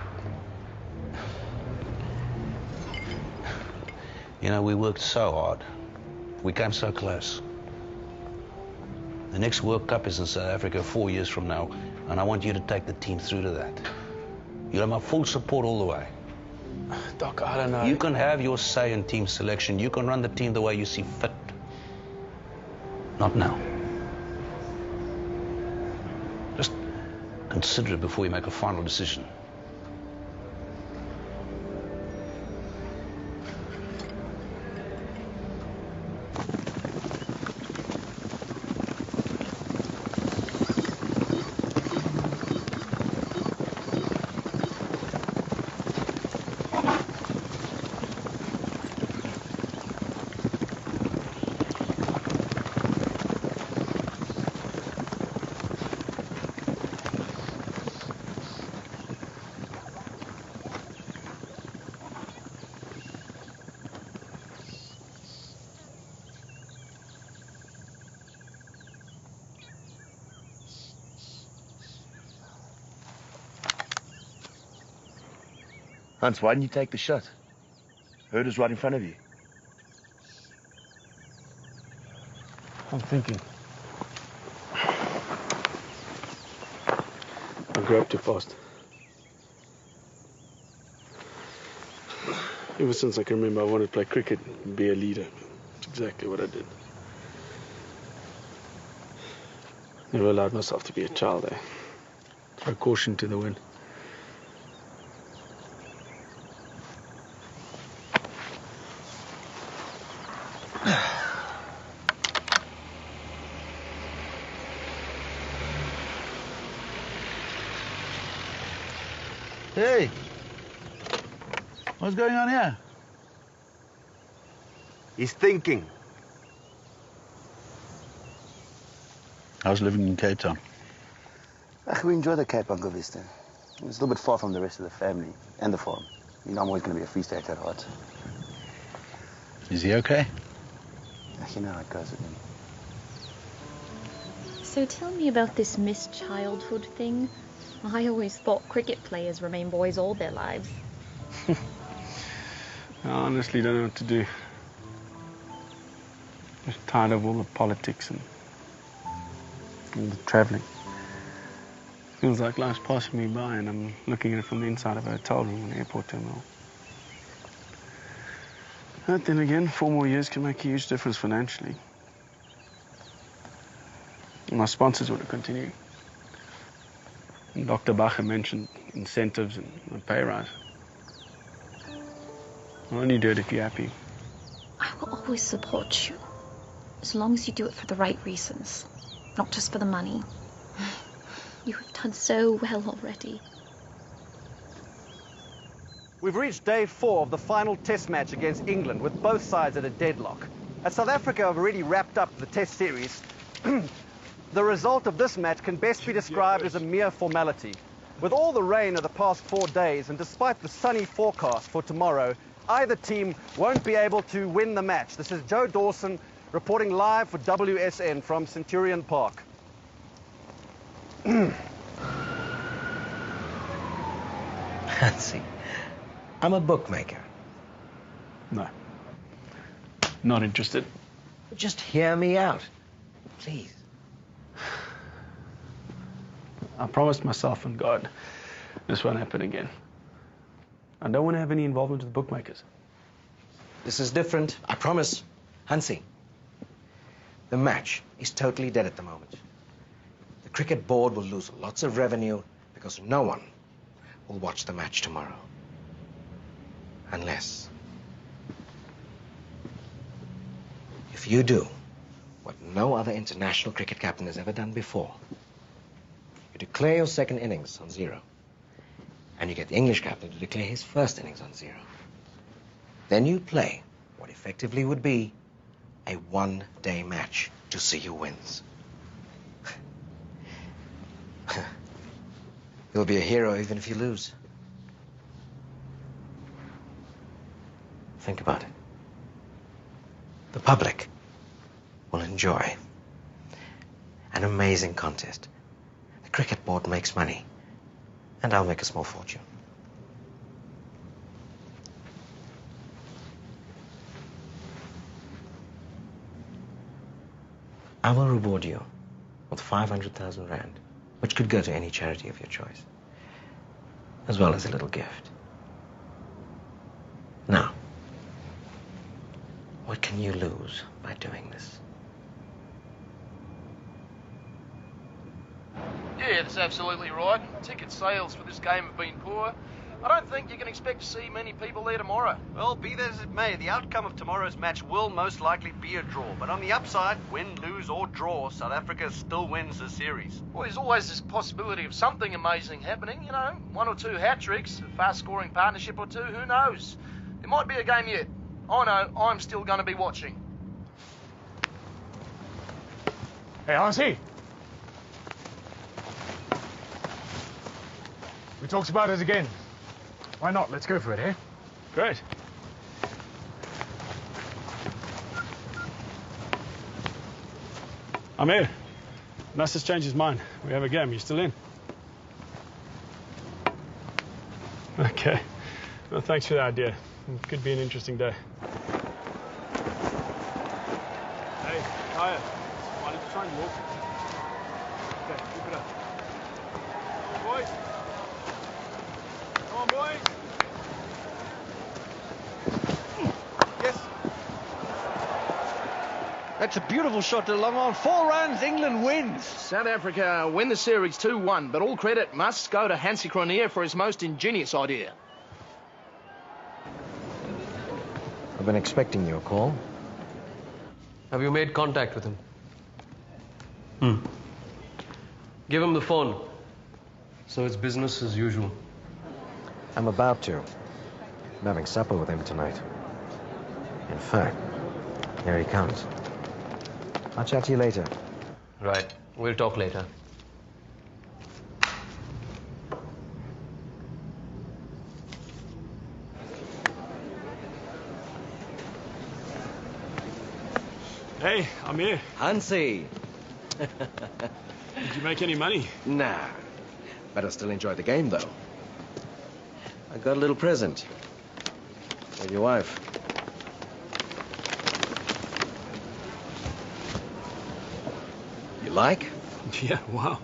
You know, we worked so hard. We came so close. The next World Cup is in South Africa 4 years from now, and I want you to take the team through to that. You'll have my full support all the way. Doc, I don't know. You can have your say in team selection. You can run the team the way you see fit. Not now. Just consider it before you make a final decision. Hans, why didn't you take the shot? Herd is right in front of you. I'm thinking. I grew up too fast. Ever since I can remember, I wanted to play cricket and be a leader. That's exactly what I did. Never allowed myself to be a child there. Throw caution to the wind. Hey, what's going on here? He's thinking. How's living in Cape Town? We enjoy the Cape, Uncle Vista. It's a little bit far from the rest of the family and the farm. You know, I'm always going to be a free state at heart. Is he okay? You know how it goes with him. So tell me about this missed childhood thing. I always thought cricket players remain boys all their lives. I honestly don't know what to do. I'm just tired of all the politics and the travelling. Feels like life's passing me by and I'm looking at it from the inside of a hotel room in an airport terminal. But then again, 4 more years can make a huge difference financially. My sponsors want to continue. And Dr. Bacher mentioned incentives and a pay rise. I'll only do it if you're happy. I will always support you, as long as you do it for the right reasons, not just for the money. You have done so well already. We've reached day 4 of the final test match against England, with both sides at a deadlock. As South Africa have already wrapped up the test series, the result of this match can best be described as a mere formality. With all the rain of the past 4 days, and despite the sunny forecast for tomorrow, either team won't be able to win the match. This is Joe Dawson reporting live for WSN from Centurion Park. Hansie, I'm a bookmaker. No. Not interested. Just hear me out, please. I promised myself and God this won't happen again. I don't want to have any involvement with bookmakers. This is different, I promise. Hansie, the match is totally dead at the moment. The cricket board will lose lots of revenue because no one will watch the match tomorrow. Unless, if you do what no other international cricket captain has ever done before, you declare your second innings on 0, and you get the English captain to declare his first innings on 0. Then you play what effectively would be a one-day match to see who wins. You'll be a hero even if you lose. Think about it. The public will enjoy an amazing contest. The cricket board makes money, and I'll make a small fortune. I will reward you with 500,000 rand, which could go to any charity of your choice, as well as a little gift. Now, what can you lose by doing this? Yeah, that's absolutely right. Ticket sales for this game have been poor. I don't think you can expect to see many people there tomorrow. Well, be that as it may, the outcome of tomorrow's match will most likely be a draw. But on the upside, win, lose or draw, South Africa still wins the series. Well, there's always this possibility of something amazing happening, you know. 1 or 2 hat-tricks, a fast-scoring partnership or 2, who knows? There might be a game yet. I know, I'm still going to be watching. Hey, Hansie. We talked about it again. Why not? Let's go for it, eh? Great. I'm here. Unless has changed his mind. We have a game. You still in? Okay. Well, thanks for the idea. It could be an interesting day. Hey, Kaya. Why don't you try and walk? Okay, keep it up. Boys. Come on, boys. Yes. That's a beautiful shot to long on. 4 runs, England wins. South Africa win the series 2-1, but all credit must go to Hansie Cronje for his most ingenious idea. I've been expecting your call. Have you made contact with him? Give him the phone. So it's business as usual. I'm about to. I'm having supper with him tonight. In fact, here he comes. I'll chat to you later. Right. We'll talk later. Hey, I'm here. Hansie. Did you make any money? Nah. Better still enjoy the game, though. I got a little present. For your wife. You like? Yeah, wow.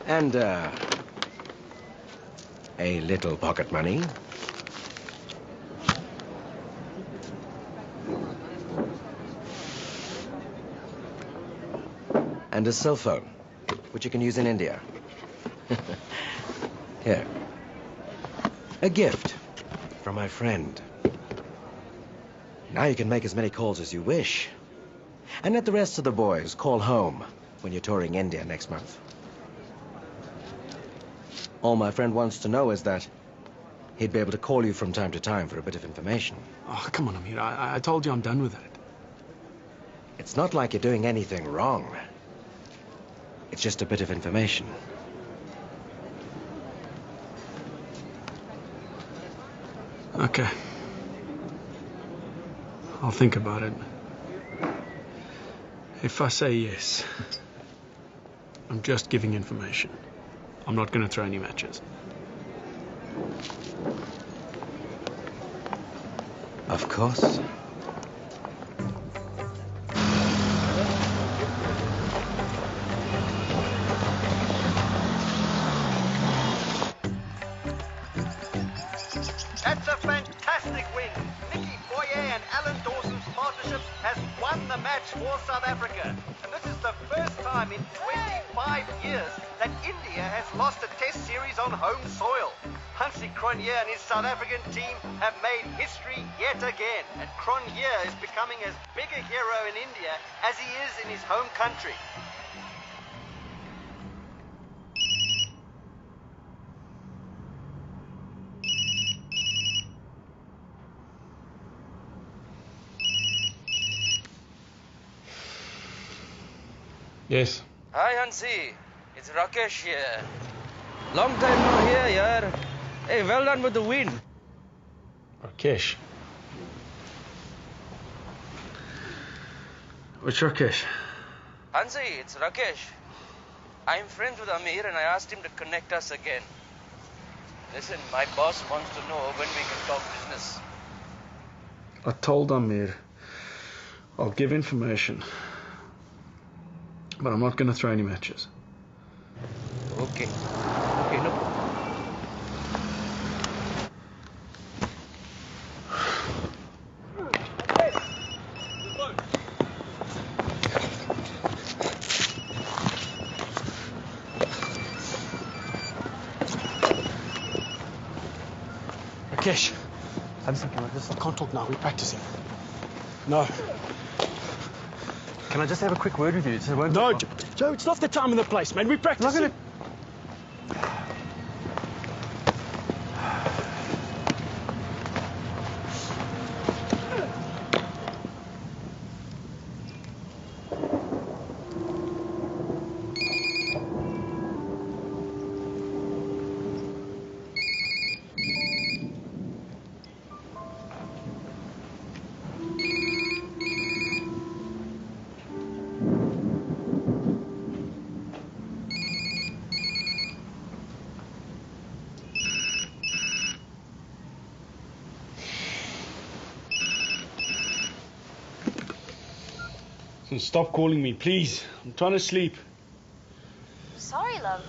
And, a little pocket money. And a cell phone, which you can use in India. Here. A gift from my friend. Now you can make as many calls as you wish. And let the rest of the boys call home when you're touring India next month. All my friend wants to know is that he'd be able to call you from time to time for a bit of information. Oh, come on, Amir. I told you I'm done with it. It's not like you're doing anything wrong. It's just a bit of information. Okay. I'll think about it. If I say yes, I'm just giving information. I'm not going to throw any matches. Of course. That's a fantastic win. Nicky Boyer and Alan Dawson's partnership has won the match for South Africa. And this is the first time in 25 years that India has lost a test series on home soil. Hansie Cronje and his South African team have made history yet again. And Cronje is becoming as big a hero in India as he is in his home country. Yes. Hi, Hansie. It's Rakesh here. Long time no here, yaar. Hey, well done with the win. Rakesh. Which Rakesh? Hansie, it's Rakesh. I'm friends with Amir and I asked him to connect us again. Listen, my boss wants to know when we can talk business. I told Amir I'll give information, but I'm not going to throw any matches. Okay. Okay, no problem. Rakesh, I'm thinking about this. I can't talk now. We're practicing. No. Can I just have a quick word with you? No, Joe, it's not the time and the place, man. We're practicing. Stop calling me, please. I'm trying to sleep. Sorry, love.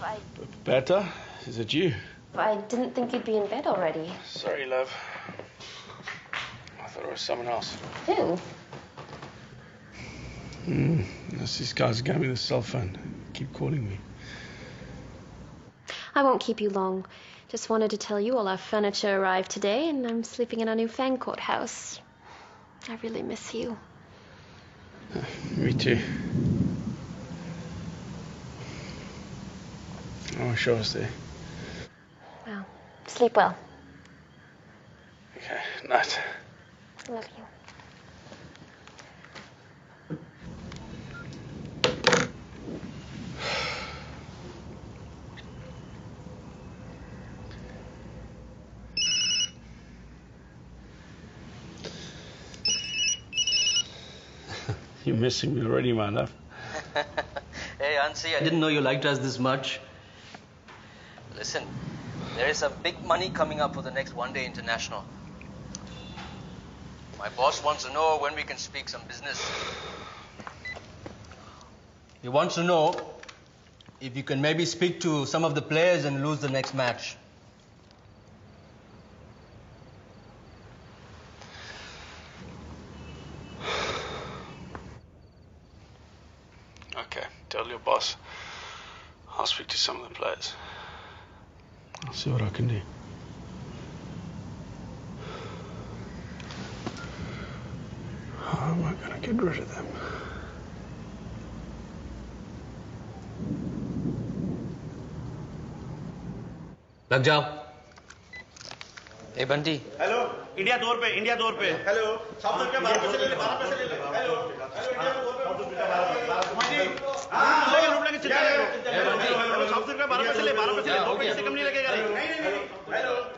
Better? Is it you? I didn't think you'd be in bed already. Sorry, love. I thought it was someone else. Who? These guys gave me the cell phone. Keep calling me. I won't keep you long. Just wanted to tell you all our furniture arrived today and I'm sleeping in our new Fancourt house. I really miss you. Me too. I wish I was there. Well, sleep well. Okay, night. Love you. You're missing me already, my love. Hey, Hansie, I didn't know you liked us this much. Listen, there is some big money coming up for the next one-day international. My boss wants to know when we can speak some business. He wants to know If you can maybe speak to some of the players and lose the next match. Okay, tell your boss. I'll speak to some of the players. I'll see what I can do. How am I going to get rid of them? Lag jao. Hey Bunty. Hello India दौर पे hello south Africa 12 पैसे ले ले 12 पैसे ले ले hello India दौर पे साउथ अफ्रीका 12 पैसे ले 2 पैसे कम नहीं लगेगा हेलो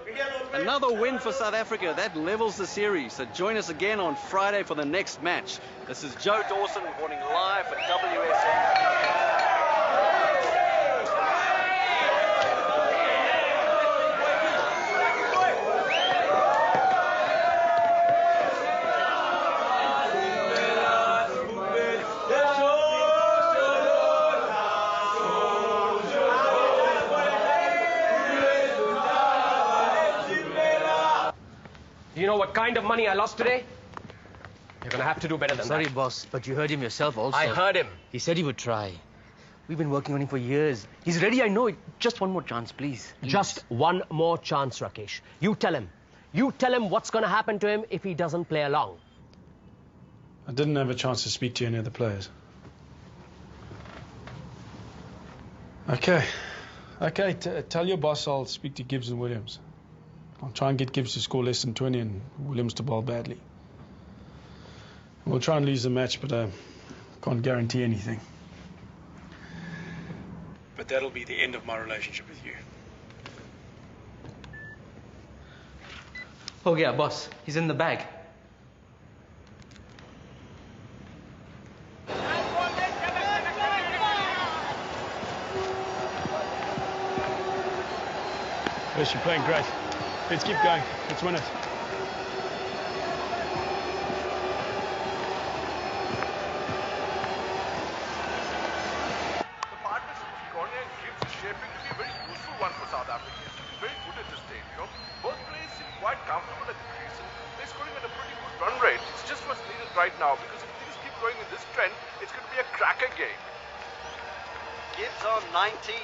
इंडिया दौर पे Another win for South Africa. That levels the series. So join us again on Friday for the next match. This is Joe Dawson reporting live at WSN. You know what kind of money I lost today? You're gonna have to do better than Sorry, that. boss, but you heard him yourself also. I heard him. He said he would try. We've been working on him for years. He's ready, I know it. Just one more chance, please. Just one more chance, Rakesh. You tell him. You tell him what's gonna happen to him if he doesn't play along. I didn't have a chance to speak to any of the players. Okay. Okay, tell your boss I'll speak to Gibbs and Williams. I'll try and get Gibbs to score less than 20 and Williams to bowl badly. We'll try and lose the match, but I can't guarantee anything. But that'll be the end of my relationship with you. Oh, yeah, boss. He's in the bag. Yes, you're playing great. Let's keep going. Let's win it. The partnership of Cronje and Gibbs is shaping to be a very useful one for South Africans. Very good at this stage, you know. Both players seem quite comfortable at the crease and they're scoring at a pretty good run rate. It's just what's needed right now because if things keep going in this trend, it's going to be a cracker game. Gibbs on 19.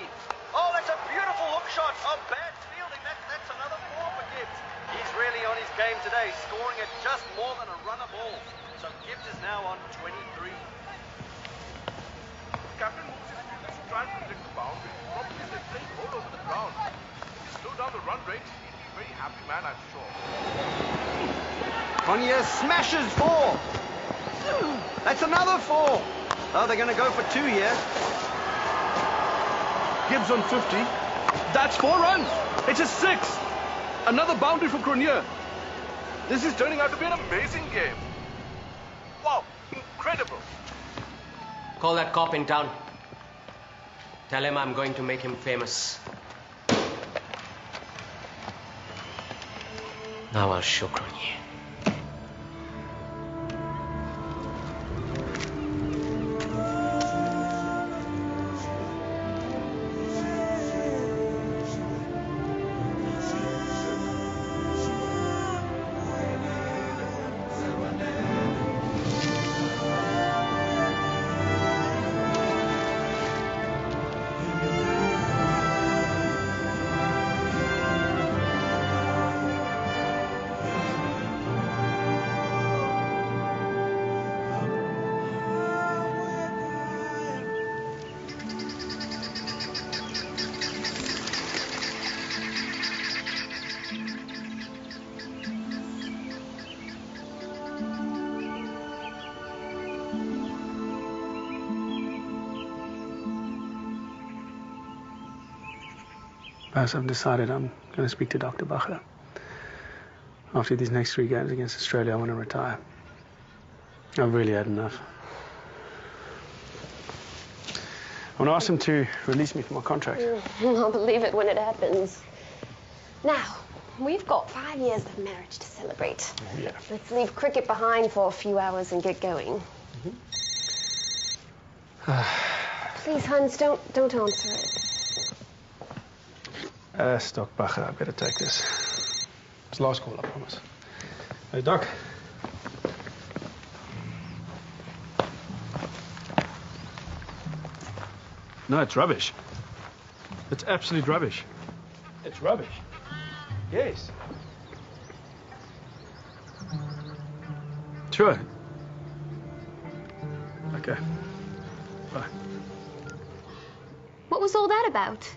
Oh, that's a beautiful hook shot. Oh, bad fielding. That's another 4 for Gibbs. He's really on his game today, scoring at just more than a run a ball. So Gibbs is now on 23. Captain moves his fielders to try and protect the boundary. The problem is they're playing all over the ground. If you slow down the run rate, he'd be a very happy man, I'm sure. Cronje smashes 4. That's another 4. Oh, they're going to go for 2 here. Gibbs on 50. That's 4 runs. It's a 6. Another boundary for Cronje. This is turning out to be an amazing game. Wow, incredible. Call that cop in town. Tell him I'm going to make him famous. Now I'll show Cronje. As I've decided I'm going to speak to Dr. Bacher. After these next 3 games against Australia, I want to retire. I've really had enough. I want to ask him to release me from my contract. I'll believe it when it happens. Now, we've got 5 years of marriage to celebrate. Yeah. Let's leave cricket behind for a few hours and get going. Please, Hans, don't answer it. Stockbacher, I better take this. It's last call, I promise. Hey, Doc. No, it's rubbish. It's absolute rubbish. It's rubbish. Yes. Sure. Okay. Bye. What was all that about?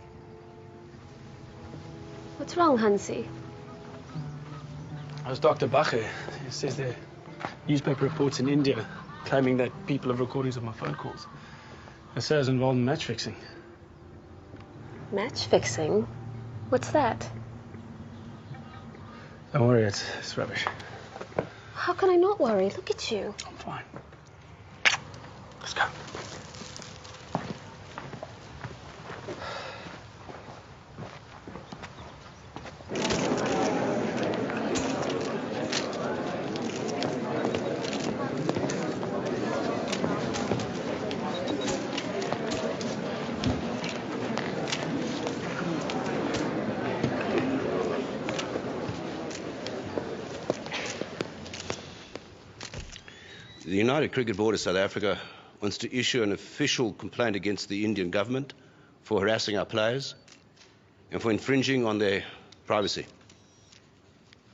What's wrong, Hansie? It was Dr. Bacher. He says there are newspaper reports in India claiming that people have recordings of my phone calls. They say I was involved in match fixing. Match fixing? What's that? Don't worry, it's rubbish. How can I not worry? Look at you. I'm fine. Let's go. The United Cricket Board of South Africa wants to issue an official complaint against the Indian government for harassing our players and for infringing on their privacy.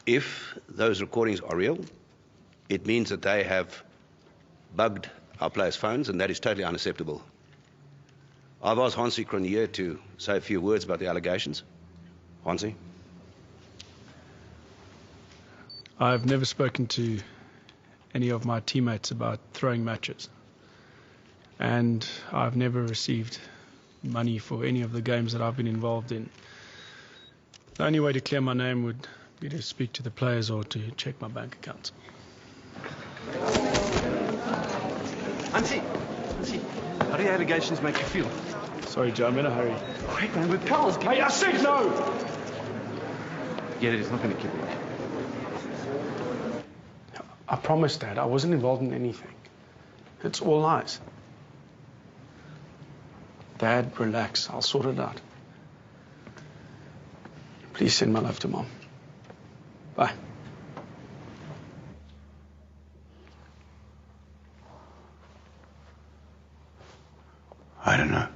If those recordings are real, it means that they have bugged our players' phones, and that is totally unacceptable. I've asked Hansie Cronje to say a few words about the allegations. Hansie? I've never spoken to any of my teammates about throwing matches. And I've never received money for any of the games that I've been involved in. The only way to clear my name would be to speak to the players or to check my bank accounts. Hansie, how do the allegations make you feel? Sorry, Joe, I'm in a hurry. Wait, man, we're pals. Hey, I said no! Yeah, it's not going to kill you. I promise, Dad, I wasn't involved in anything. It's all lies. Dad, relax. I'll sort it out. Please send my love to Mom. Bye. I don't know.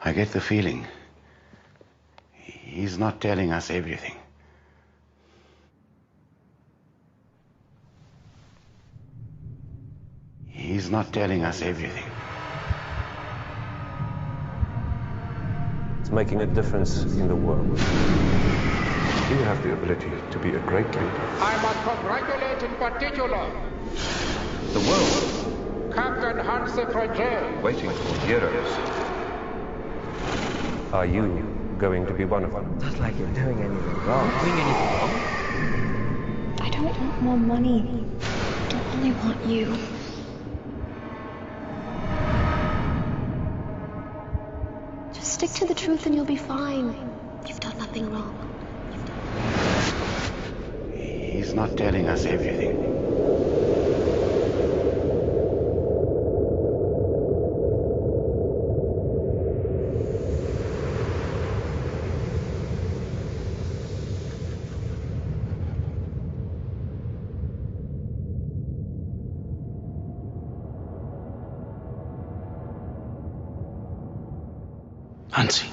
I get the feeling he's not telling us everything. He's not telling us everything. It's making a difference in the world. You have the ability to be a great leader. I must congratulate in particular The world, Captain Hansie Cronje. waiting for heroes. Are you going to be one of them? Not like you're doing anything wrong. Doing anything wrong? I don't want more money. I only want you. Just stick to the truth and you'll be fine. You've done nothing wrong. He's not telling us everything. Hansie,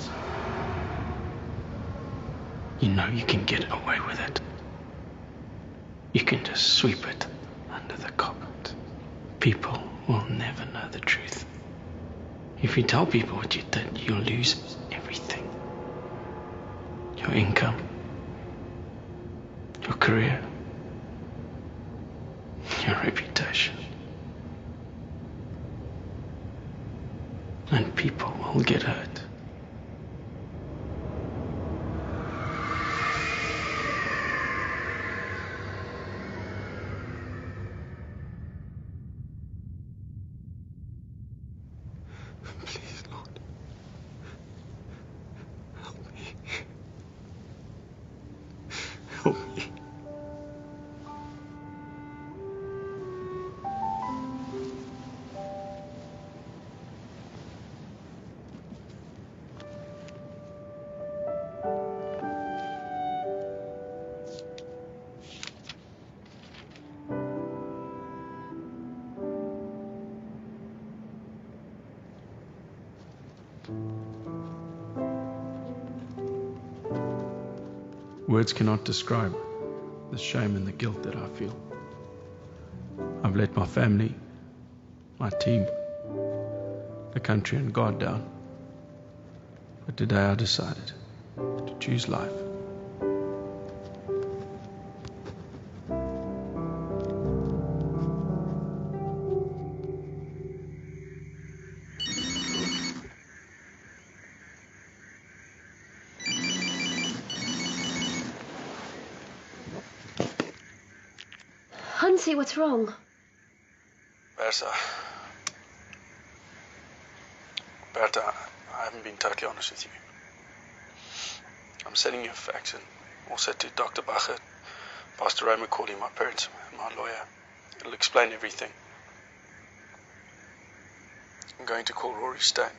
you know you can get away with it. You can just sweep it under the carpet. People will never know the truth. If you tell people what you did, you'll lose everything. Your income, your career, your reputation. And people will get hurt. Please, Lord. Help me. Help me. Words cannot describe the shame and the guilt that I feel. I've let my family, my team, the country and God down. But today I decided to choose life. Hansie, what's wrong? Bertha, I haven't been totally honest with you. I'm sending you a fax and also to Dr. Bacher, Pastor Raymond Corley, my parents, and my lawyer. It'll explain everything. I'm going to call Rory Stein.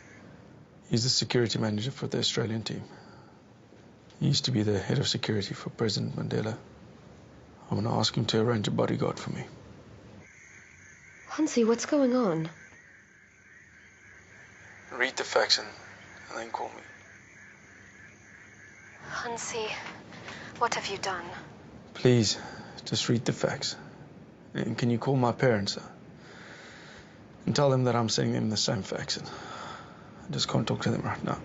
He's the security manager for the Australian team. He used to be the head of security for President Mandela. I'm going to ask him to arrange a bodyguard for me. Hansie, what's going on? Read the fax and then call me. Hansie, what have you done? Please, just read the fax. And can you call my parents? And tell them that I'm sending them the same fax. And I just can't talk to them right now.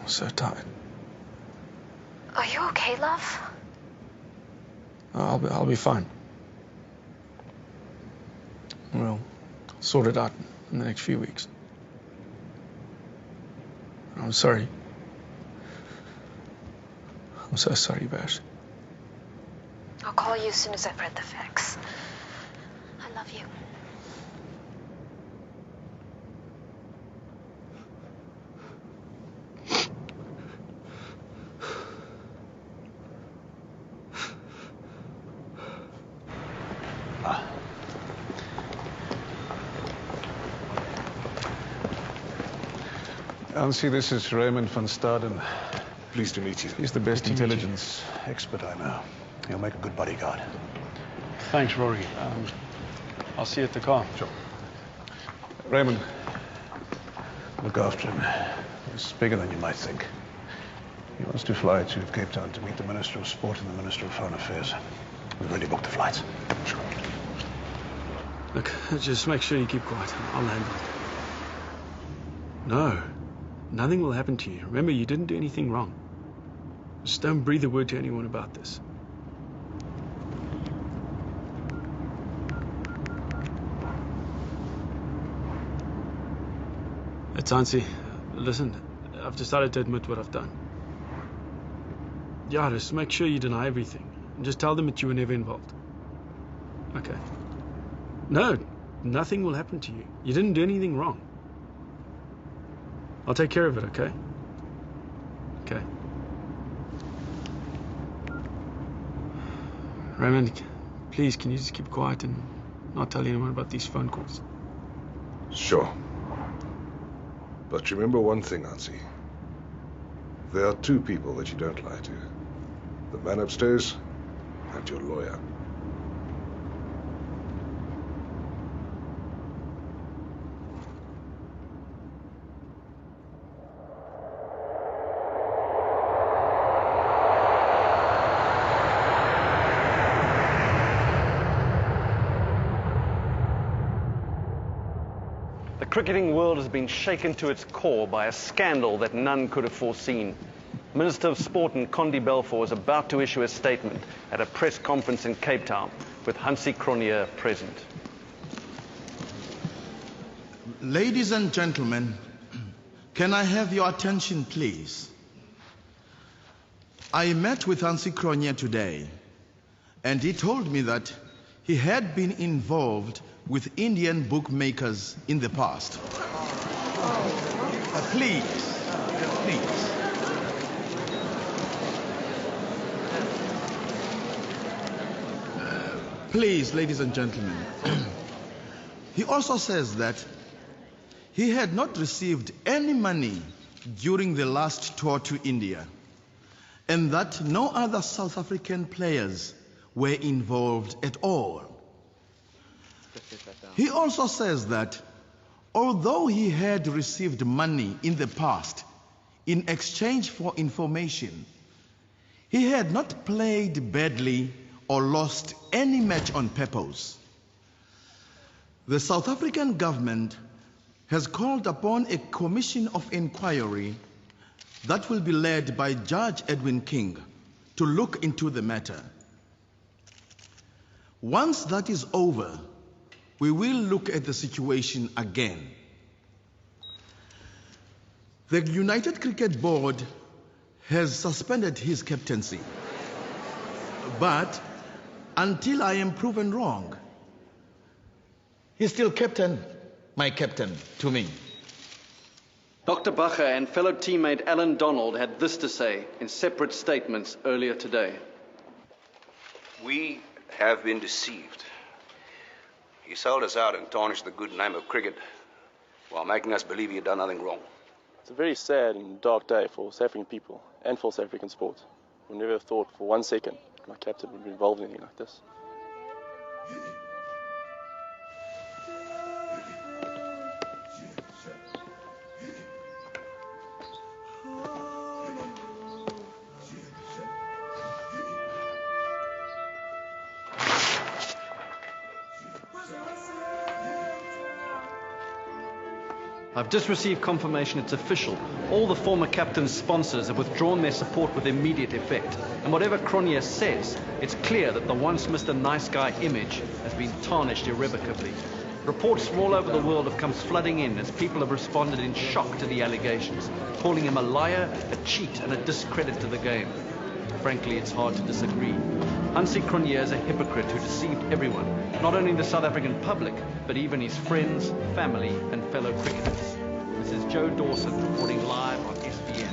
I'm so tired. Are you okay, love? I'll be fine. We'll sort it out in the next few weeks. I'm sorry. I'm so sorry, Bash. I'll call you as soon as I've read the fax. I love you. Hansie, this is Raymond van Staden. Pleased to meet you. He's the best intelligence expert I know. He'll make a good bodyguard. Thanks, Rory. I'll see you at the car. Sure. Raymond, look after him. He's bigger than you might think. He wants to fly to Cape Town to meet the Minister of Sport and the Minister of Foreign Affairs. We've already booked the flights. Sure. Look, just make sure you keep quiet. I'll handle it. No, nothing will happen to you. Remember, you didn't do anything wrong. Just don't breathe a word to anyone about this. It's Hansie. Listen, I've decided to admit what I've done. Yeah, just make sure you deny everything. And just tell them that you were never involved. Okay. No, nothing will happen to you. You didn't do anything wrong. I'll take care of it, okay? Okay. Raymond, please, can you just keep quiet and not tell anyone about these phone calls? Sure. But remember one thing, Hansie. There are two people that you don't lie to. The man upstairs and your lawyer. The cricketing world has been shaken to its core by a scandal that none could have foreseen. Minister of Sport Cronje was about to issue a statement at a press conference in Cape Town with Hansie Cronje present. Ladies and gentlemen, can I have your attention, please? I met with Hansie Cronje today, and he told me that he had been involved with Indian bookmakers in the past. Please. Please, ladies and gentlemen. He also says that he had not received any money during the last tour to India, and that no other South African players were involved at all. He also says that Although he had received money in the past in exchange for information, he had not played badly or lost any match on purpose. The South African government has called upon a commission of inquiry that will be led by Judge Edwin King to look into the matter. Once that is over, we will look at the situation again. The United Cricket Board has suspended his captaincy, but until I am proven wrong, he's still my captain to me. Dr. Bacher and fellow teammate Alan Donald had this to say in separate statements earlier today. We have been deceived. He sold us out and tarnished the good name of cricket while making us believe he had done nothing wrong. It's a very sad and dark day for South African people and for South African sport. We never thought for 1 second my captain would be involved in anything like this. I've just received confirmation it's official. All the former captain's sponsors have withdrawn their support with immediate effect. And whatever Cronje says, it's clear that the once Mr. Nice Guy image has been tarnished irrevocably. Reports from all over the world have come flooding in as people have responded in shock to the allegations, calling him a liar, a cheat, and a discredit to the game. Frankly, it's hard to disagree. Hansie Cronje is a hypocrite who deceived everyone, not only the South African public, but even his friends, family, and fellow cricketers. This is Joe Dawson reporting live on SBN.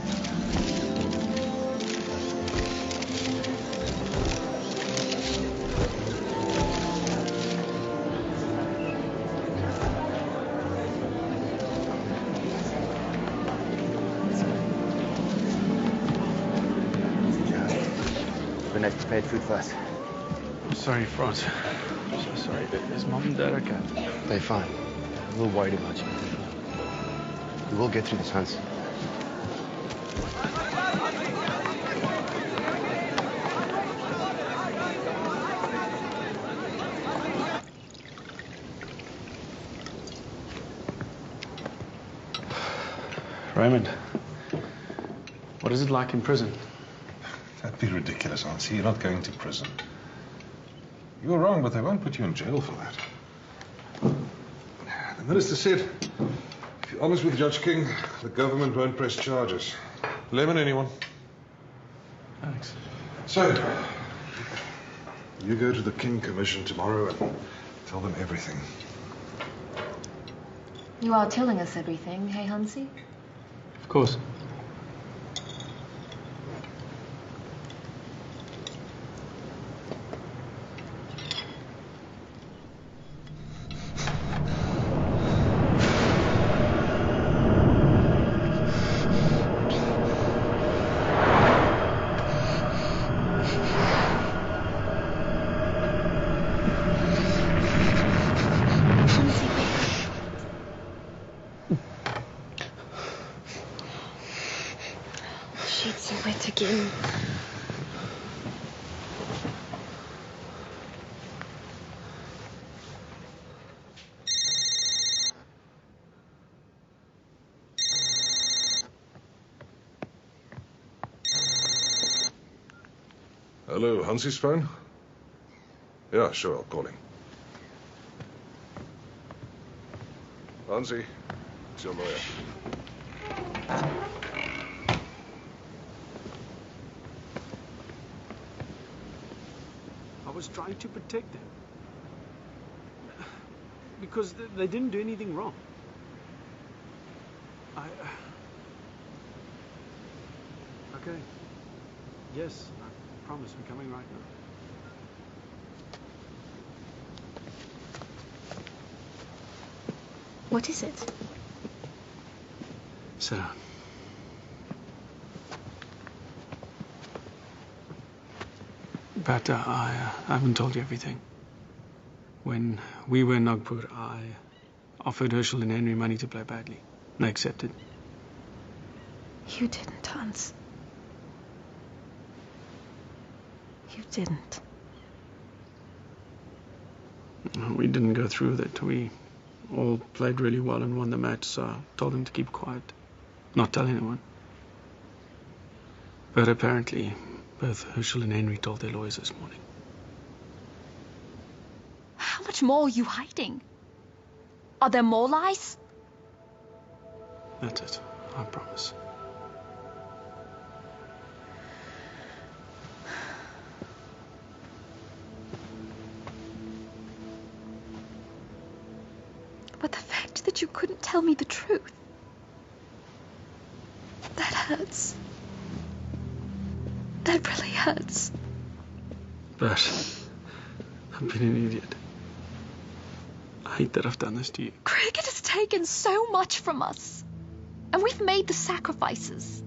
We're going to have to pay food first. I'm sorry, Franz. I'm so sorry. Is Mom and Dad okay? They're fine. I'm a little worried about you. We will get through this, Hans. Raymond, what is it like in prison? That'd be ridiculous, Hansie. You're not going to prison. You were wrong, but they won't put you in jail for that. The minister said, if you're honest with Judge King, the government won't press charges. Lemon, anyone? Thanks. So, you go to the King Commission tomorrow and tell them everything. You are telling us everything, hey, Hansie? Of course. Sheets are wet again. Hello, Hansie's phone? Yeah, sure, I'll call him. Hansie, it's your lawyer. I was trying to protect them. Because they didn't do anything wrong. Okay. Yes, I promise I'm coming right now. What is it? Sit down. But I haven't told you everything. When we were in Nagpur, I offered Herschel and Henry money to play badly. And they accepted. You didn't, Hans. You didn't. We didn't go through with it. We all played really well and won the match, so I told them to keep quiet. Not tell anyone. But apparently, both Herschel and Henry told their lawyers this morning. How much more are you hiding? Are there more lies? That's it. I promise. But the fact that you couldn't tell me the truth, that hurts. That really hurts. But I've been an idiot. I hate that I've done this to you. Cricket has taken so much from us. And we've made the sacrifices.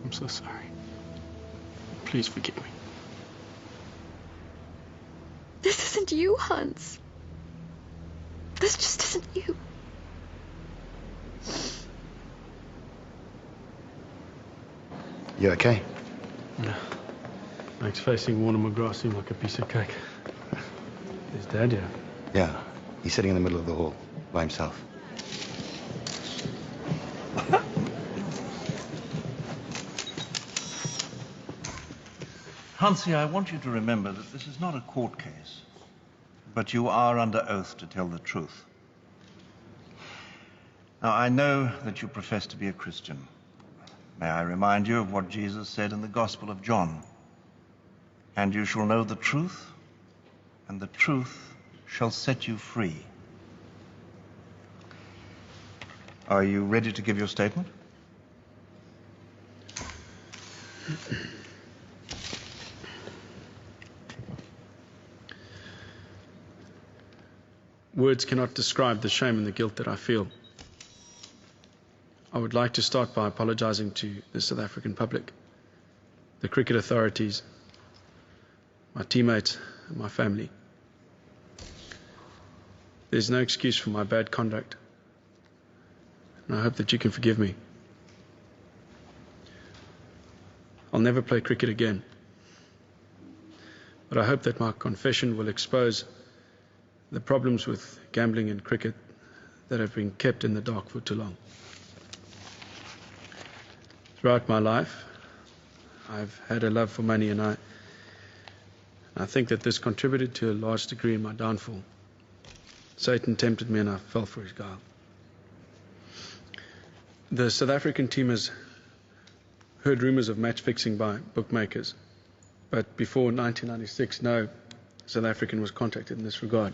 I'm so sorry. Please forgive me. This isn't you, Hans. This just isn't you. You okay? Yeah. Makes facing Warner McGrath seem like a piece of cake. Is Dad here? Yeah. He's sitting in the middle of the hall by himself. Hansie, I want you to remember that this is not a court case, but you are under oath to tell the truth. Now, I know that you profess to be a Christian. May I remind you of what Jesus said in the Gospel of John? And you shall know the truth, and the truth shall set you free. Are you ready to give your statement? Words cannot describe the shame and the guilt that I feel. I would like to start by apologizing to the South African public, the cricket authorities, my teammates, and my family. There's no excuse for my bad conduct, and I hope that you can forgive me. I'll never play cricket again, but I hope that my confession will expose the problems with gambling and cricket that have been kept in the dark for too long. Throughout my life, I've had a love for money, and I think that this contributed to a large degree in my downfall. Satan tempted me and I fell for his guile. The South African team has heard rumors of match fixing by bookmakers, but before 1996, no South African was contacted in this regard.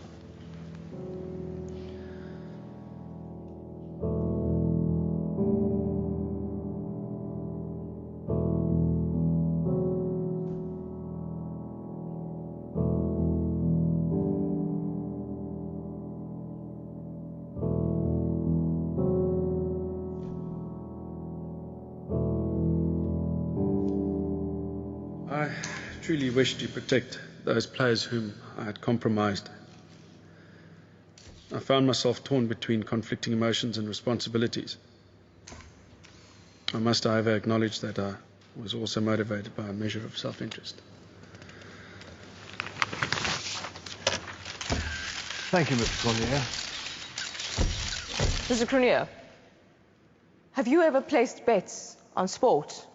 I truly wish to protect those players whom I had compromised. I found myself torn between conflicting emotions and responsibilities. I must, however, acknowledge that I was also motivated by a measure of self-interest. Thank you, Mr. Cronje. Mr. Cronje, have you ever placed bets on sport?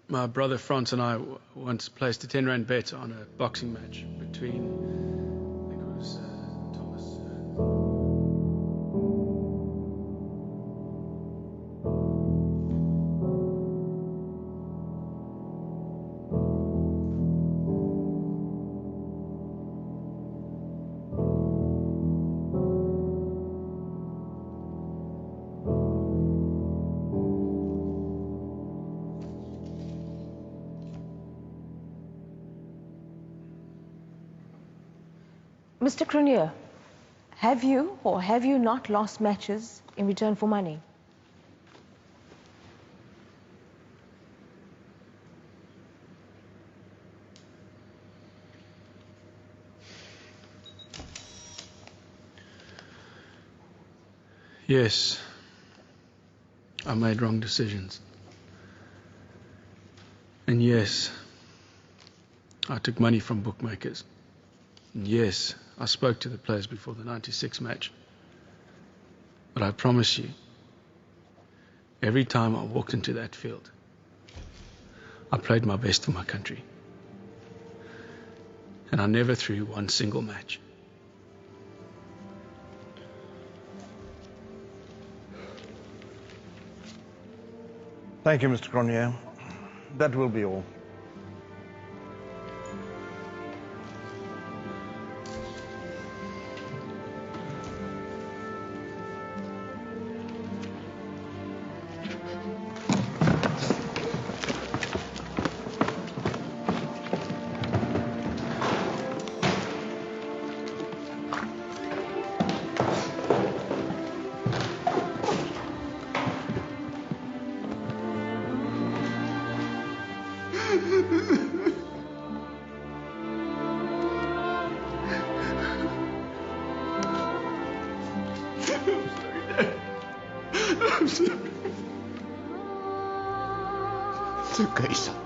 My brother Frans and I once placed a 10 rand bet on a boxing match between, I think it was Thomas. Mr. Cronje, have you or have you not lost matches in return for money? Yes, I made wrong decisions. And yes, I took money from bookmakers. And yes, I spoke to the players before the 96 match. But I promise you, every time I walked into that field, I played my best for my country. And I never threw one single match. Thank you, Mr. Cronje. That will be all. I'm sorry. It's okay, son.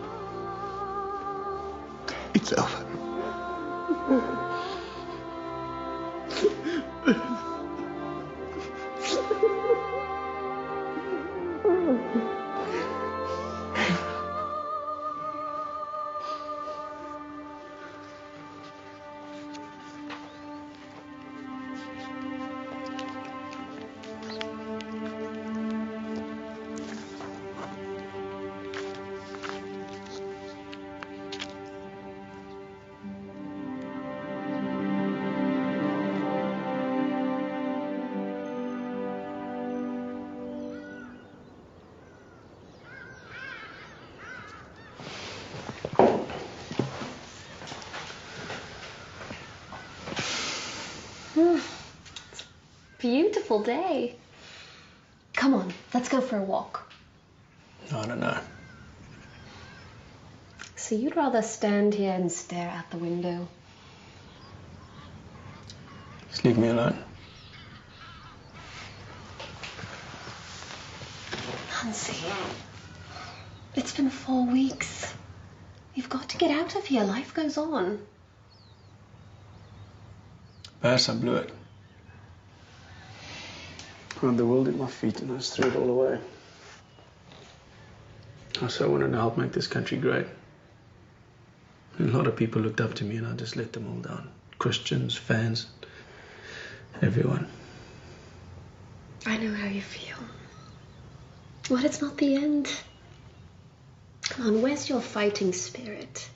It's over. Beautiful day. Come on, let's go for a walk. I don't know. So you'd rather stand here and stare out the window? Just leave me alone. Hansie, it's been 4 weeks. You've got to get out of here. Life goes on. Perhaps I blew it. I had the world at my feet and I just threw it all away. I so wanted to help make this country great. And a lot of people looked up to me and I just let them all down. Christians, fans, everyone. I know how you feel. But it's not the end. Come on, where's your fighting spirit?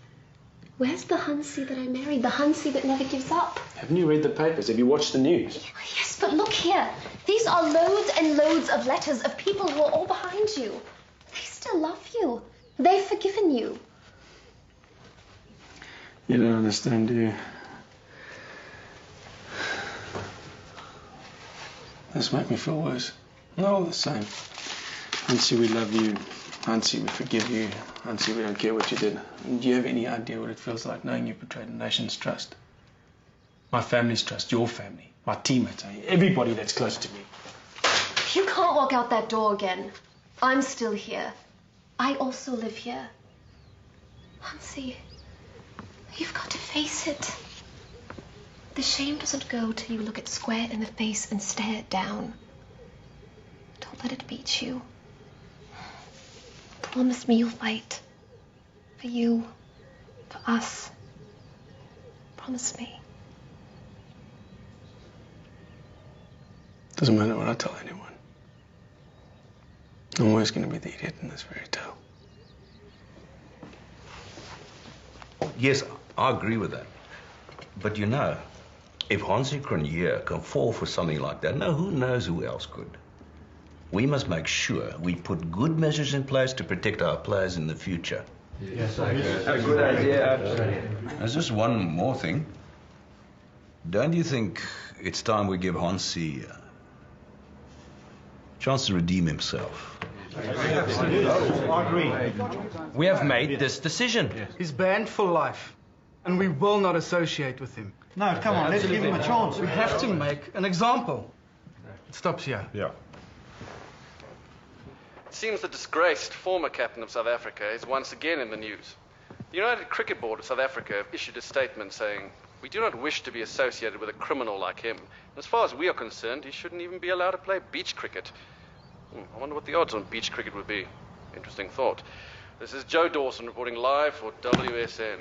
Where's the Hansie that I married? The Hansie that never gives up? Haven't you read the papers? Have you watched the news? Yes, but look here. These are loads and loads of letters of people who are all behind you. They still love you. They've forgiven you. You don't understand, do you? This makes me feel worse. They're all the same. Hansie, we love you. Hansie, we forgive you. Hansie, we don't care what you did. And do you have any idea what it feels like knowing you betrayed a nation's trust? My family's trust, your family, my teammates, everybody that's close to me. You can't walk out that door again. I'm still here. I also live here. Hansie, you've got to face it. The shame doesn't go till you look it square in the face and stare it down. Don't let it beat you. Promise me you'll fight. For you. For us. Promise me. Doesn't matter what I tell anyone. I'm always going to be the idiot in this fairy tale. Yes, I agree with that. But you know, if Hansie Cronje can fall for something like that, now who knows who else could? We must make sure we put good measures in place to protect our players in the future. Yes, a good idea. There's just one more thing. Don't you think it's time we give Hansie a chance to redeem himself? I agree. We have made this decision. He's banned for life, and we will not associate with him. No, come on, let's give him a chance. We have to make an example. It stops here. Yeah. It seems the disgraced former captain of South Africa is once again in the news. The United Cricket Board of South Africa have issued a statement saying, "We do not wish to be associated with a criminal like him. As far as we are concerned, he shouldn't even be allowed to play beach cricket." I wonder what the odds on beach cricket would be. Interesting thought. This is Joe Dawson reporting live for WSN.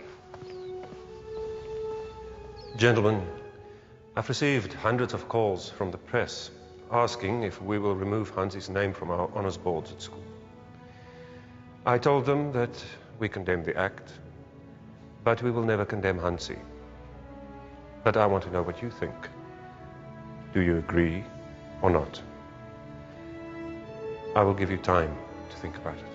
Gentlemen, I've received hundreds of calls from the press asking if we will remove Hansie's name from our honours boards at school. I told them that we condemn the act, but we will never condemn Hansie. But I want to know what you think. Do you agree or not? I will give you time to think about it.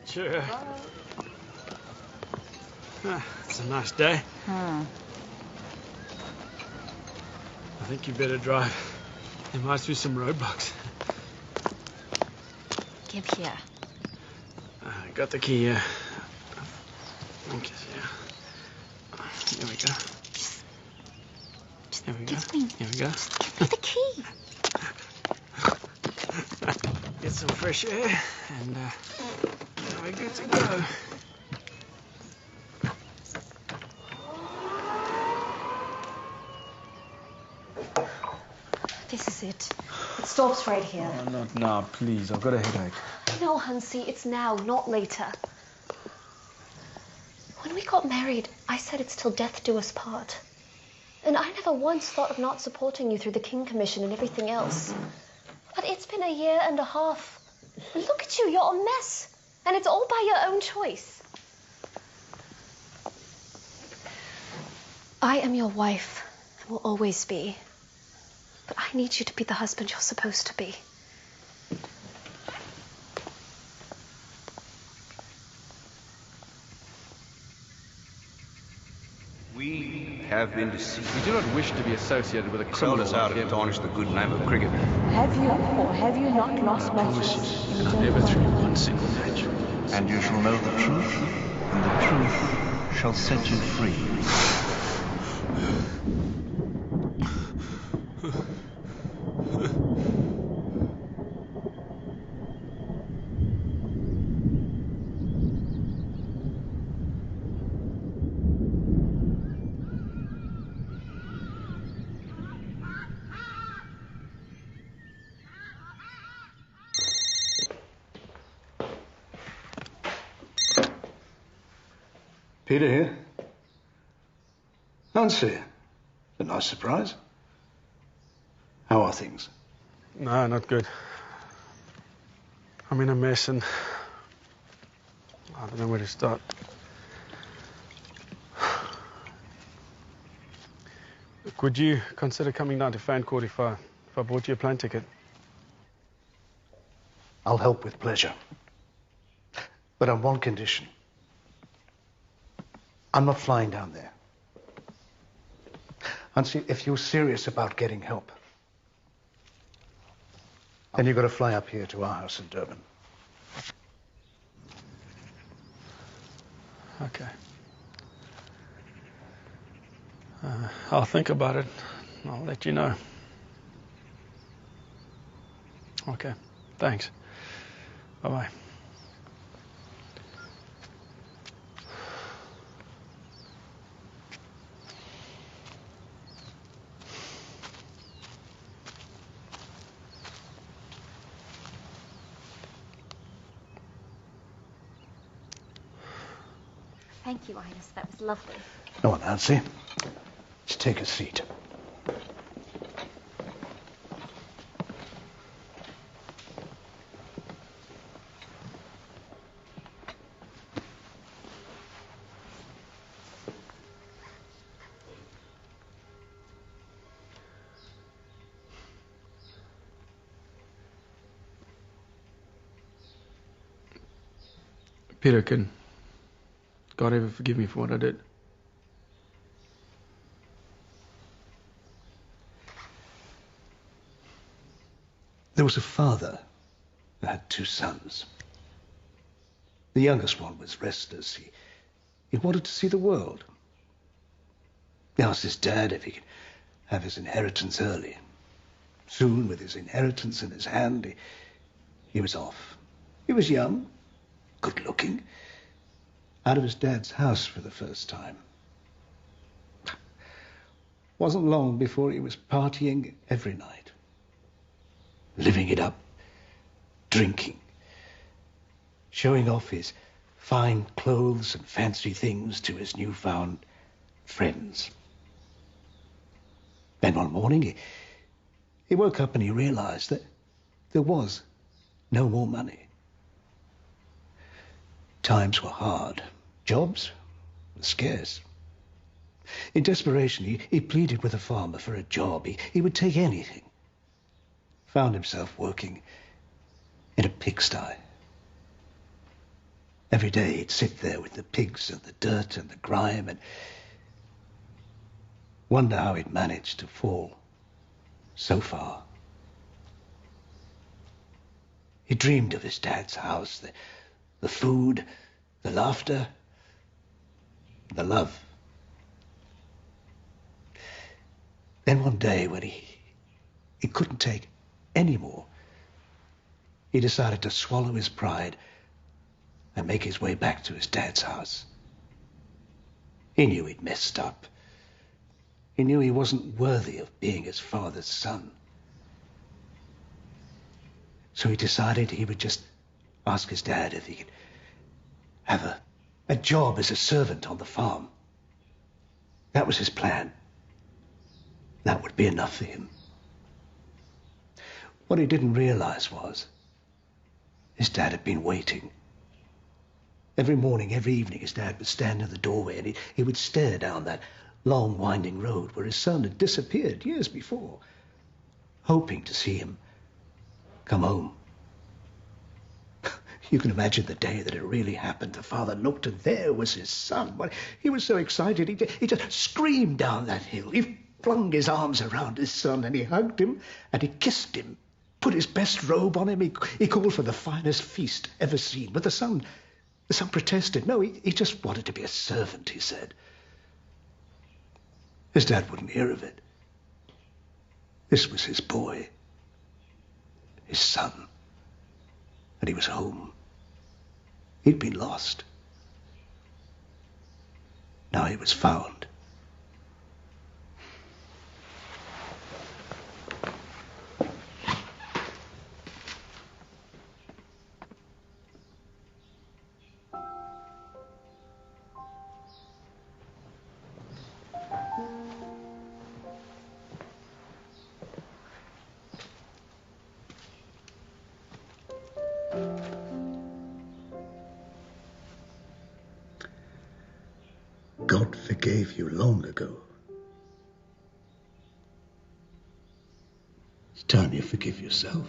Sure. It's a nice day. I think you better drive. There might be some roadblocks. Give here. I got the key here. Thank you. Here we go. Here we go. Here we go. Give me the key. Get some fresh air and we're good to go. This is it. It stops right here. Oh, not now, please. I've got a headache. No, Hansie, it's now, not later. When we got married, I said it's till death do us part. And I never once thought of not supporting you through the King Commission and everything else. But it's been a year and a half. And look at you, you're a mess. And it's all by your own choice. I am your wife and will always be. But I need you to be the husband you're supposed to be. We have been deceived. We do not wish to be associated with a Sold criminal us out like and him. tarnished the good name of cricket. Have you or have you not lost matches? And I never threw one single match. And you shall know the truth, and the truth shall set you free. Peter here. Hansie. A nice surprise. How are things? No, not good. I'm in a mess and I don't know where to start. Look, would you consider coming down to Fan Court if I bought you a plane ticket? I'll help with pleasure. But on one condition. I'm not flying down there. Hansie, if you're serious about getting help, then you've got to fly up here to our house in Durban. Okay. I'll think about it. I'll let you know. Okay. Thanks. Bye-bye. Thank you, Ines. That was lovely. No one, Hansie. Just take a seat. Peter, can God ever forgive me for what I did? There was a father who had 2 sons. The youngest one was restless. He wanted to see the world. He asked his dad if he could have his inheritance early. Soon, with his inheritance in his hand, he was off. He was young, good-looking, out of his dad's house for the first time. Wasn't long before he was partying every night, living it up, drinking, showing off his fine clothes and fancy things to his newfound friends. Then one morning, he woke up and he realized that there was no more money. Times were hard. Jobs were scarce. In desperation, he pleaded with a farmer for a job. He would take anything. Found himself working in a pigsty. Every day he'd sit there with the pigs and the dirt and the grime and wonder how he'd managed to fall so far. He dreamed of his dad's house, the food, the laughter, the love. Then one day when he couldn't take any more, he decided to swallow his pride and make his way back to his dad's house. He knew he'd messed up. He knew he wasn't worthy of being his father's son. So he decided he would just ask his dad if he could have a job as a servant on the farm. That was his plan. That would be enough for him. What he didn't realize was his dad had been waiting. Every morning, every evening, his dad would stand in the doorway and he would stare down that long, winding road where his son had disappeared years before, hoping to see him come home. You can imagine the day that it really happened. The father looked and there was his son. Well, he was so excited, he just screamed down that hill. He flung his arms around his son and he hugged him and he kissed him, put his best robe on him. He called for the finest feast ever seen. But the son protested. No, he just wanted to be a servant, he said. His dad wouldn't hear of it. This was his boy, his son, and he was home. He'd been lost. Now he was found. God forgave you long ago. It's time you forgive yourself.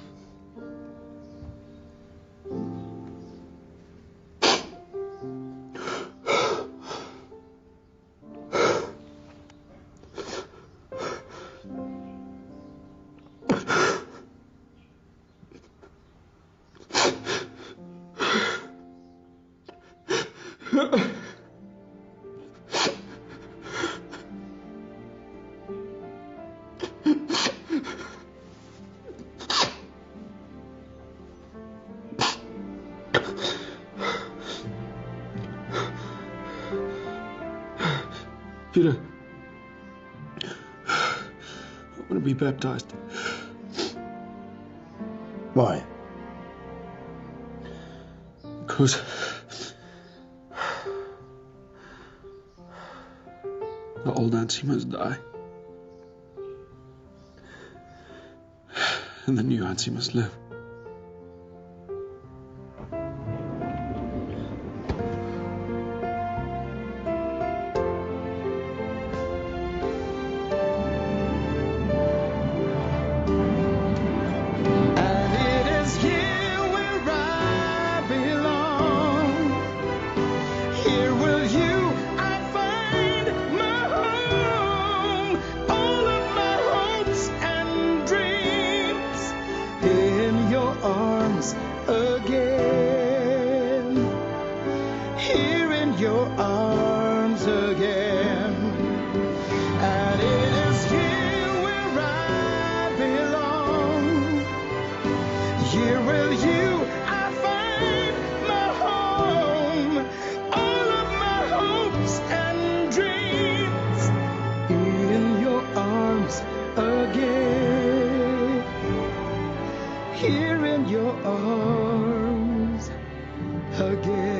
Peter, I want to be baptized. Why? Because the old Hansie must die. And the new Hansie must live. Here with you I find my home. All of my hopes and dreams in your arms again. Here in your arms again.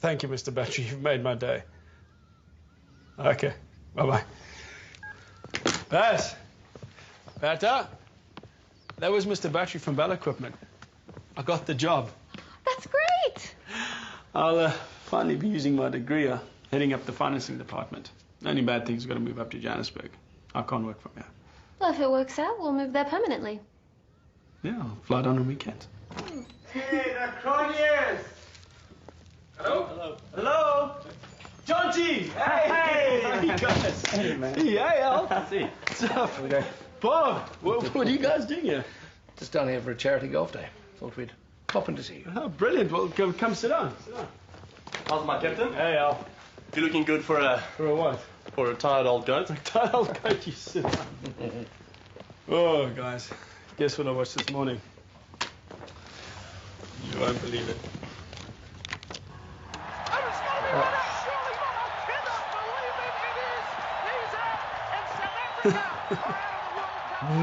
Thank you, Mr. Battery. You've made my day. Okay. Bye-bye. Baz. Bata. That was Mr. Battery from Bell Equipment. I got the job. That's great. I'll finally be using my degree, heading up the financing department. Only bad thing's got to move up to Johannesburg. I can't work from here. Well, if it works out, we'll move there permanently. Yeah, I'll fly down on weekends. Hey, the Cronjes! Hello? Hello. Hello? John G! Hey! How you guys? Hey, man. Hey, Al. Hansie. What's up? Okay. Bob, What are you guys doing here? Just down here for a charity golf day. Thought we'd pop in to see you. Oh, brilliant. Well, come sit down. Sit down. How's my captain? Hey, Al. You looking good for a... For a what? For a tired old goat. Tired old goat, you sit down. Oh, guys. Guess what I watched this morning? You won't believe it.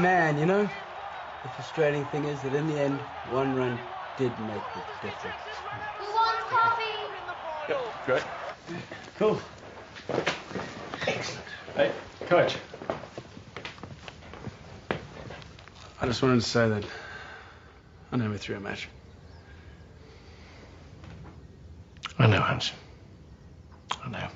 Man, you know, the frustrating thing is that in the end, one run did make the difference. Who wants coffee? Yep, great. Cool. Excellent. Hey, Coach. I just wanted to say that I never threw a match. I know, Hans. I know.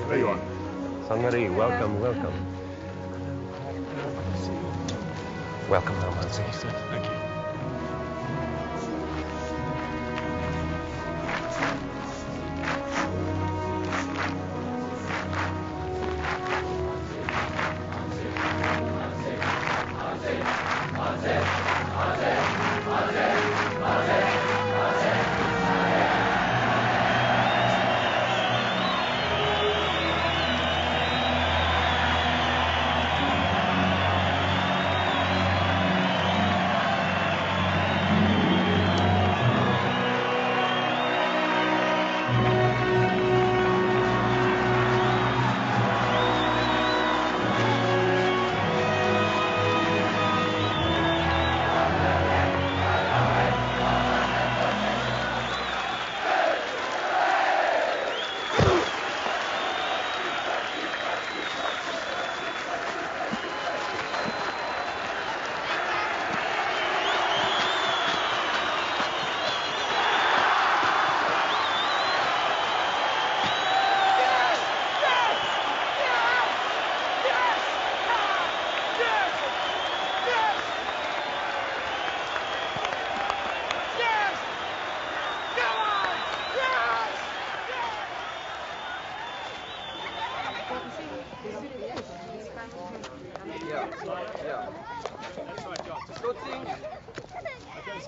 There you are. Sanmari, welcome, welcome. Welcome home, Hansie. Thank you.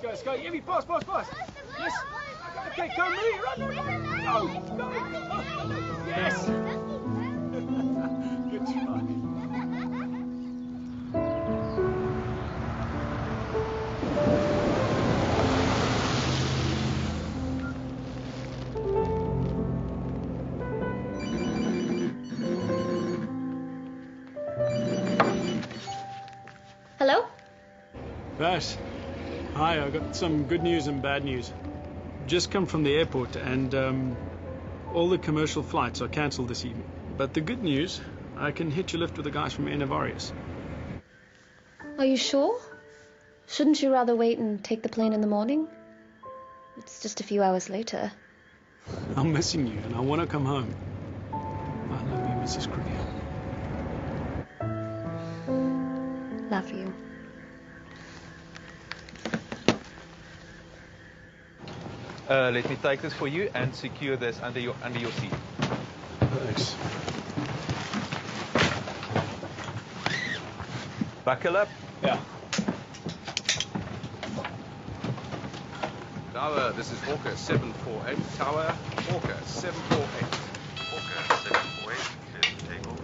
Let's go. Give me pass. Yes. Okay, go me. Run. Go. Yes. Good try. Hello? Bash. Hi, I got some good news and bad news. Just come from the airport and all the commercial flights are cancelled this evening. But the good news, I can hitch a lift with the guys from Enavarius. Are you sure? Shouldn't you rather wait and take the plane in the morning? It's just a few hours later. I'm missing you and I want to come home. I love you, Mrs. Cronje. Love you. Let me take this for you and secure this under your seat. Thanks. Buckle up. Yeah. Tower, this is Orca 748. Tower, Orca 748. Orca 748, clear for takeoff.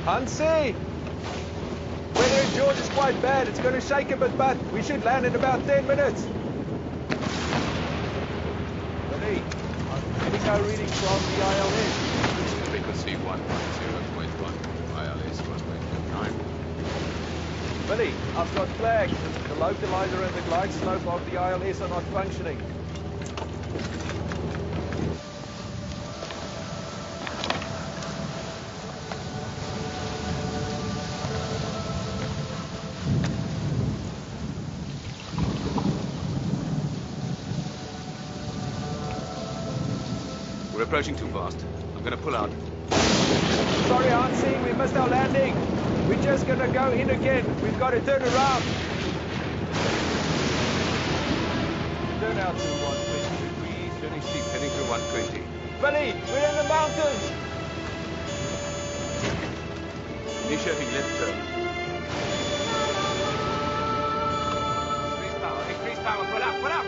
Hansie! Weather in George is quite bad. It's going to shake a bit, but we should land in about 10 minutes. Billy, I'm getting no reading from the ILS. Frequency 110.1, ILS 1.9. Billy, I've got flags. The localizer and the glide slope of the ILS are not functioning. We're approaching too fast. I'm going to pull out. Sorry, Hansie, we missed our landing. We're just going to go in again. We've got to turn around. Turn out to 120 degrees. Turning steep, heading to 120. Billy, we're in the mountains. Initiating left turn. Increase power, pull up, pull up!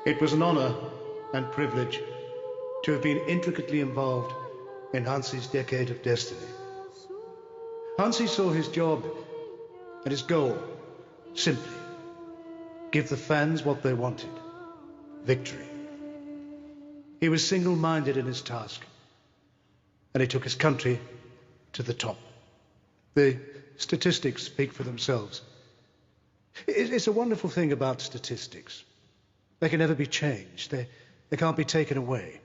It was an honor and privilege to have been intricately involved in Hansie's decade of destiny. Hansie saw his job and his goal simply give the fans what they wanted: victory. He was single-minded in his task, and he took his country to the top. The statistics speak for themselves. It's a wonderful thing about statistics. They can never be changed. They can't be taken away.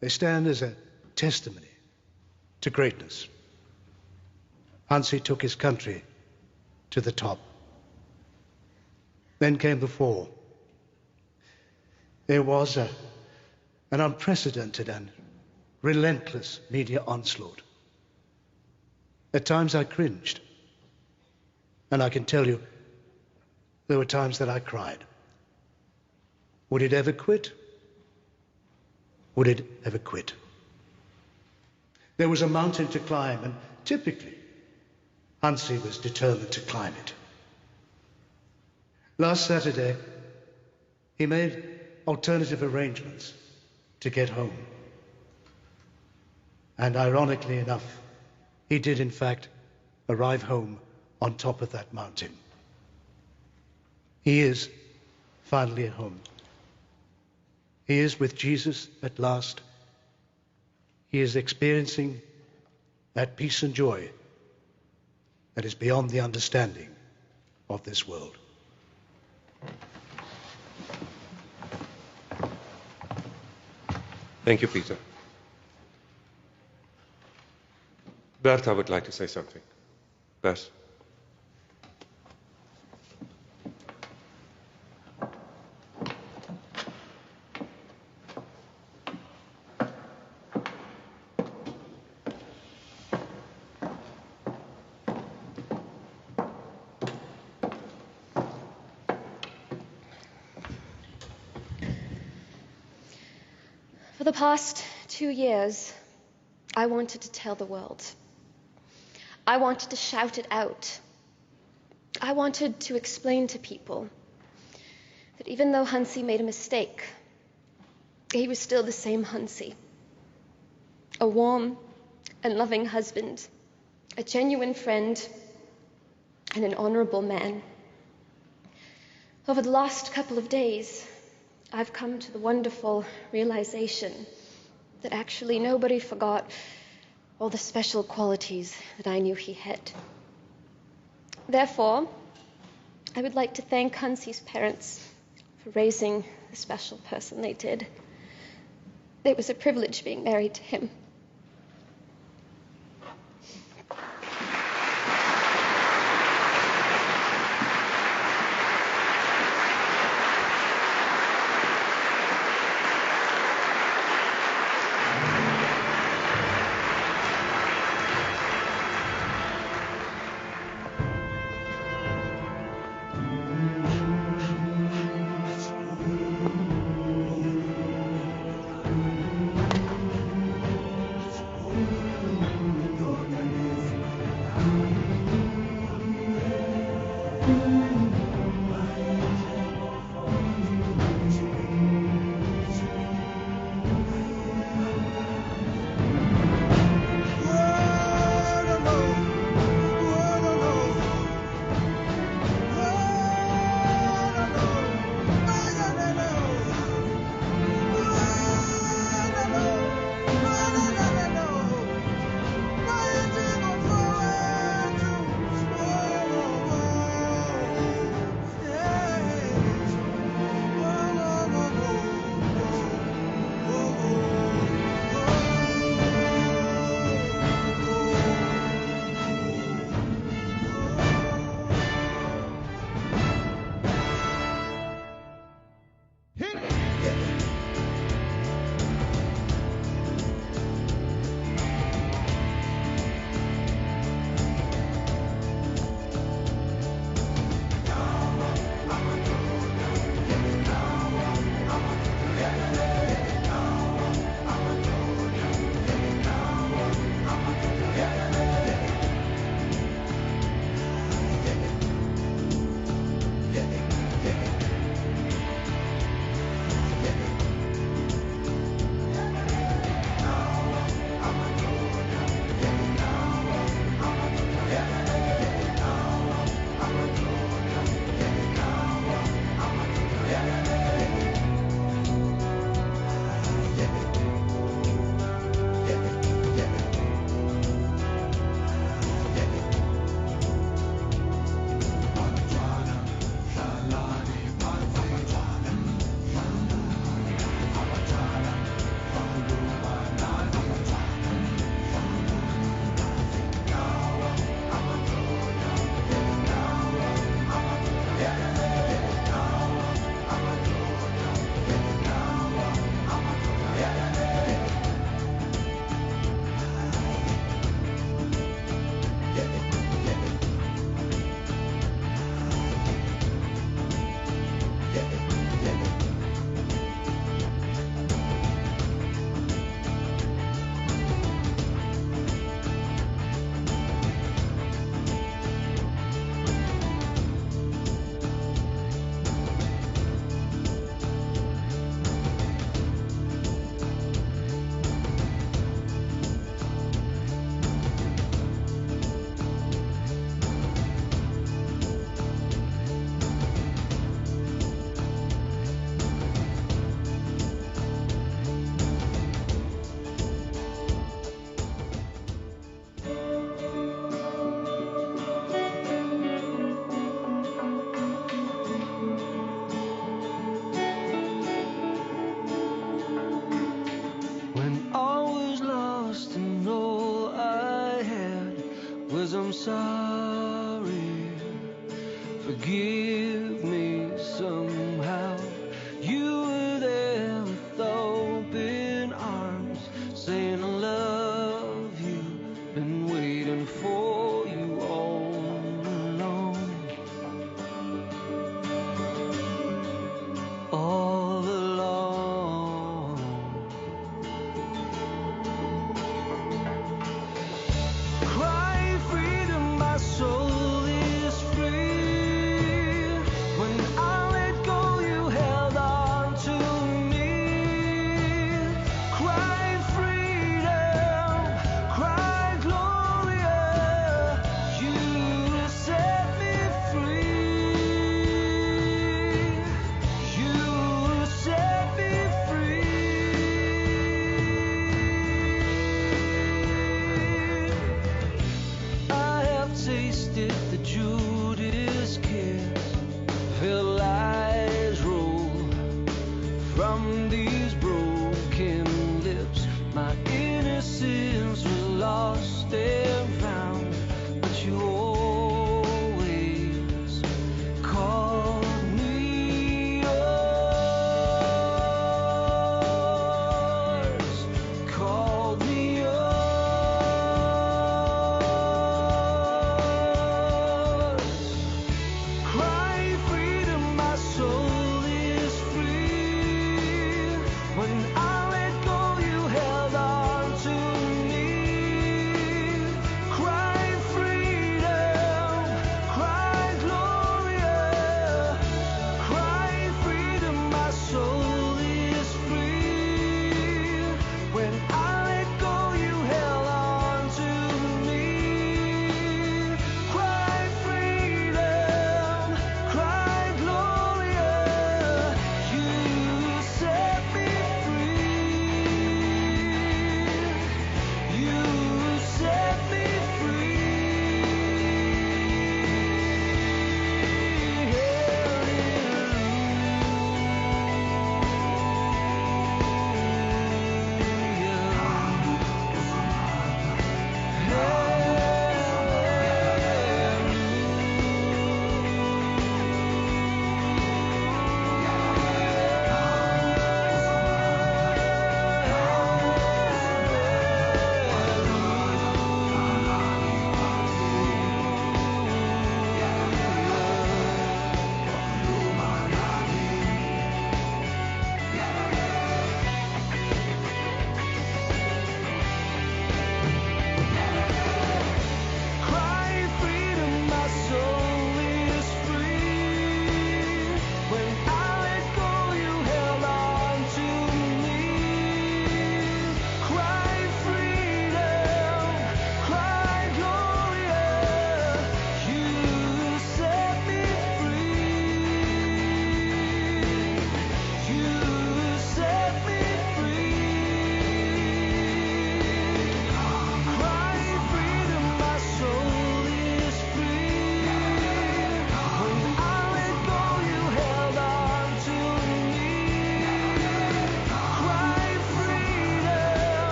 They stand as a testimony to greatness. Hansie took his country to the top. Then came the fall. There was an unprecedented and relentless media onslaught. At times I cringed. And I can tell you, there were times that I cried. Would it ever quit? Would it ever quit? There was a mountain to climb, and typically, Hansie was determined to climb it. Last Saturday, he made alternative arrangements to get home. And ironically enough, he did in fact arrive home on top of that mountain. He is finally at home. He is with Jesus at last. He is experiencing that peace and joy that is beyond the understanding of this world. Thank you, Peter. Bertha would like to say something. Bert. the past 2 years, I wanted to tell the world. I wanted to shout it out. I wanted to explain to people that even though Hansie made a mistake, he was still the same Hansie. A warm and loving husband, a genuine friend, and an honorable man. Over the last couple of days, I've come to the wonderful realization that actually nobody forgot all the special qualities that I knew he had. Therefore, I would like to thank Hansie's parents for raising the special person they did. It was a privilege being married to him. I'm sorry. Forgive me somehow. You were there with open arms, saying I love you. Been waiting for you all along. All along. lost it.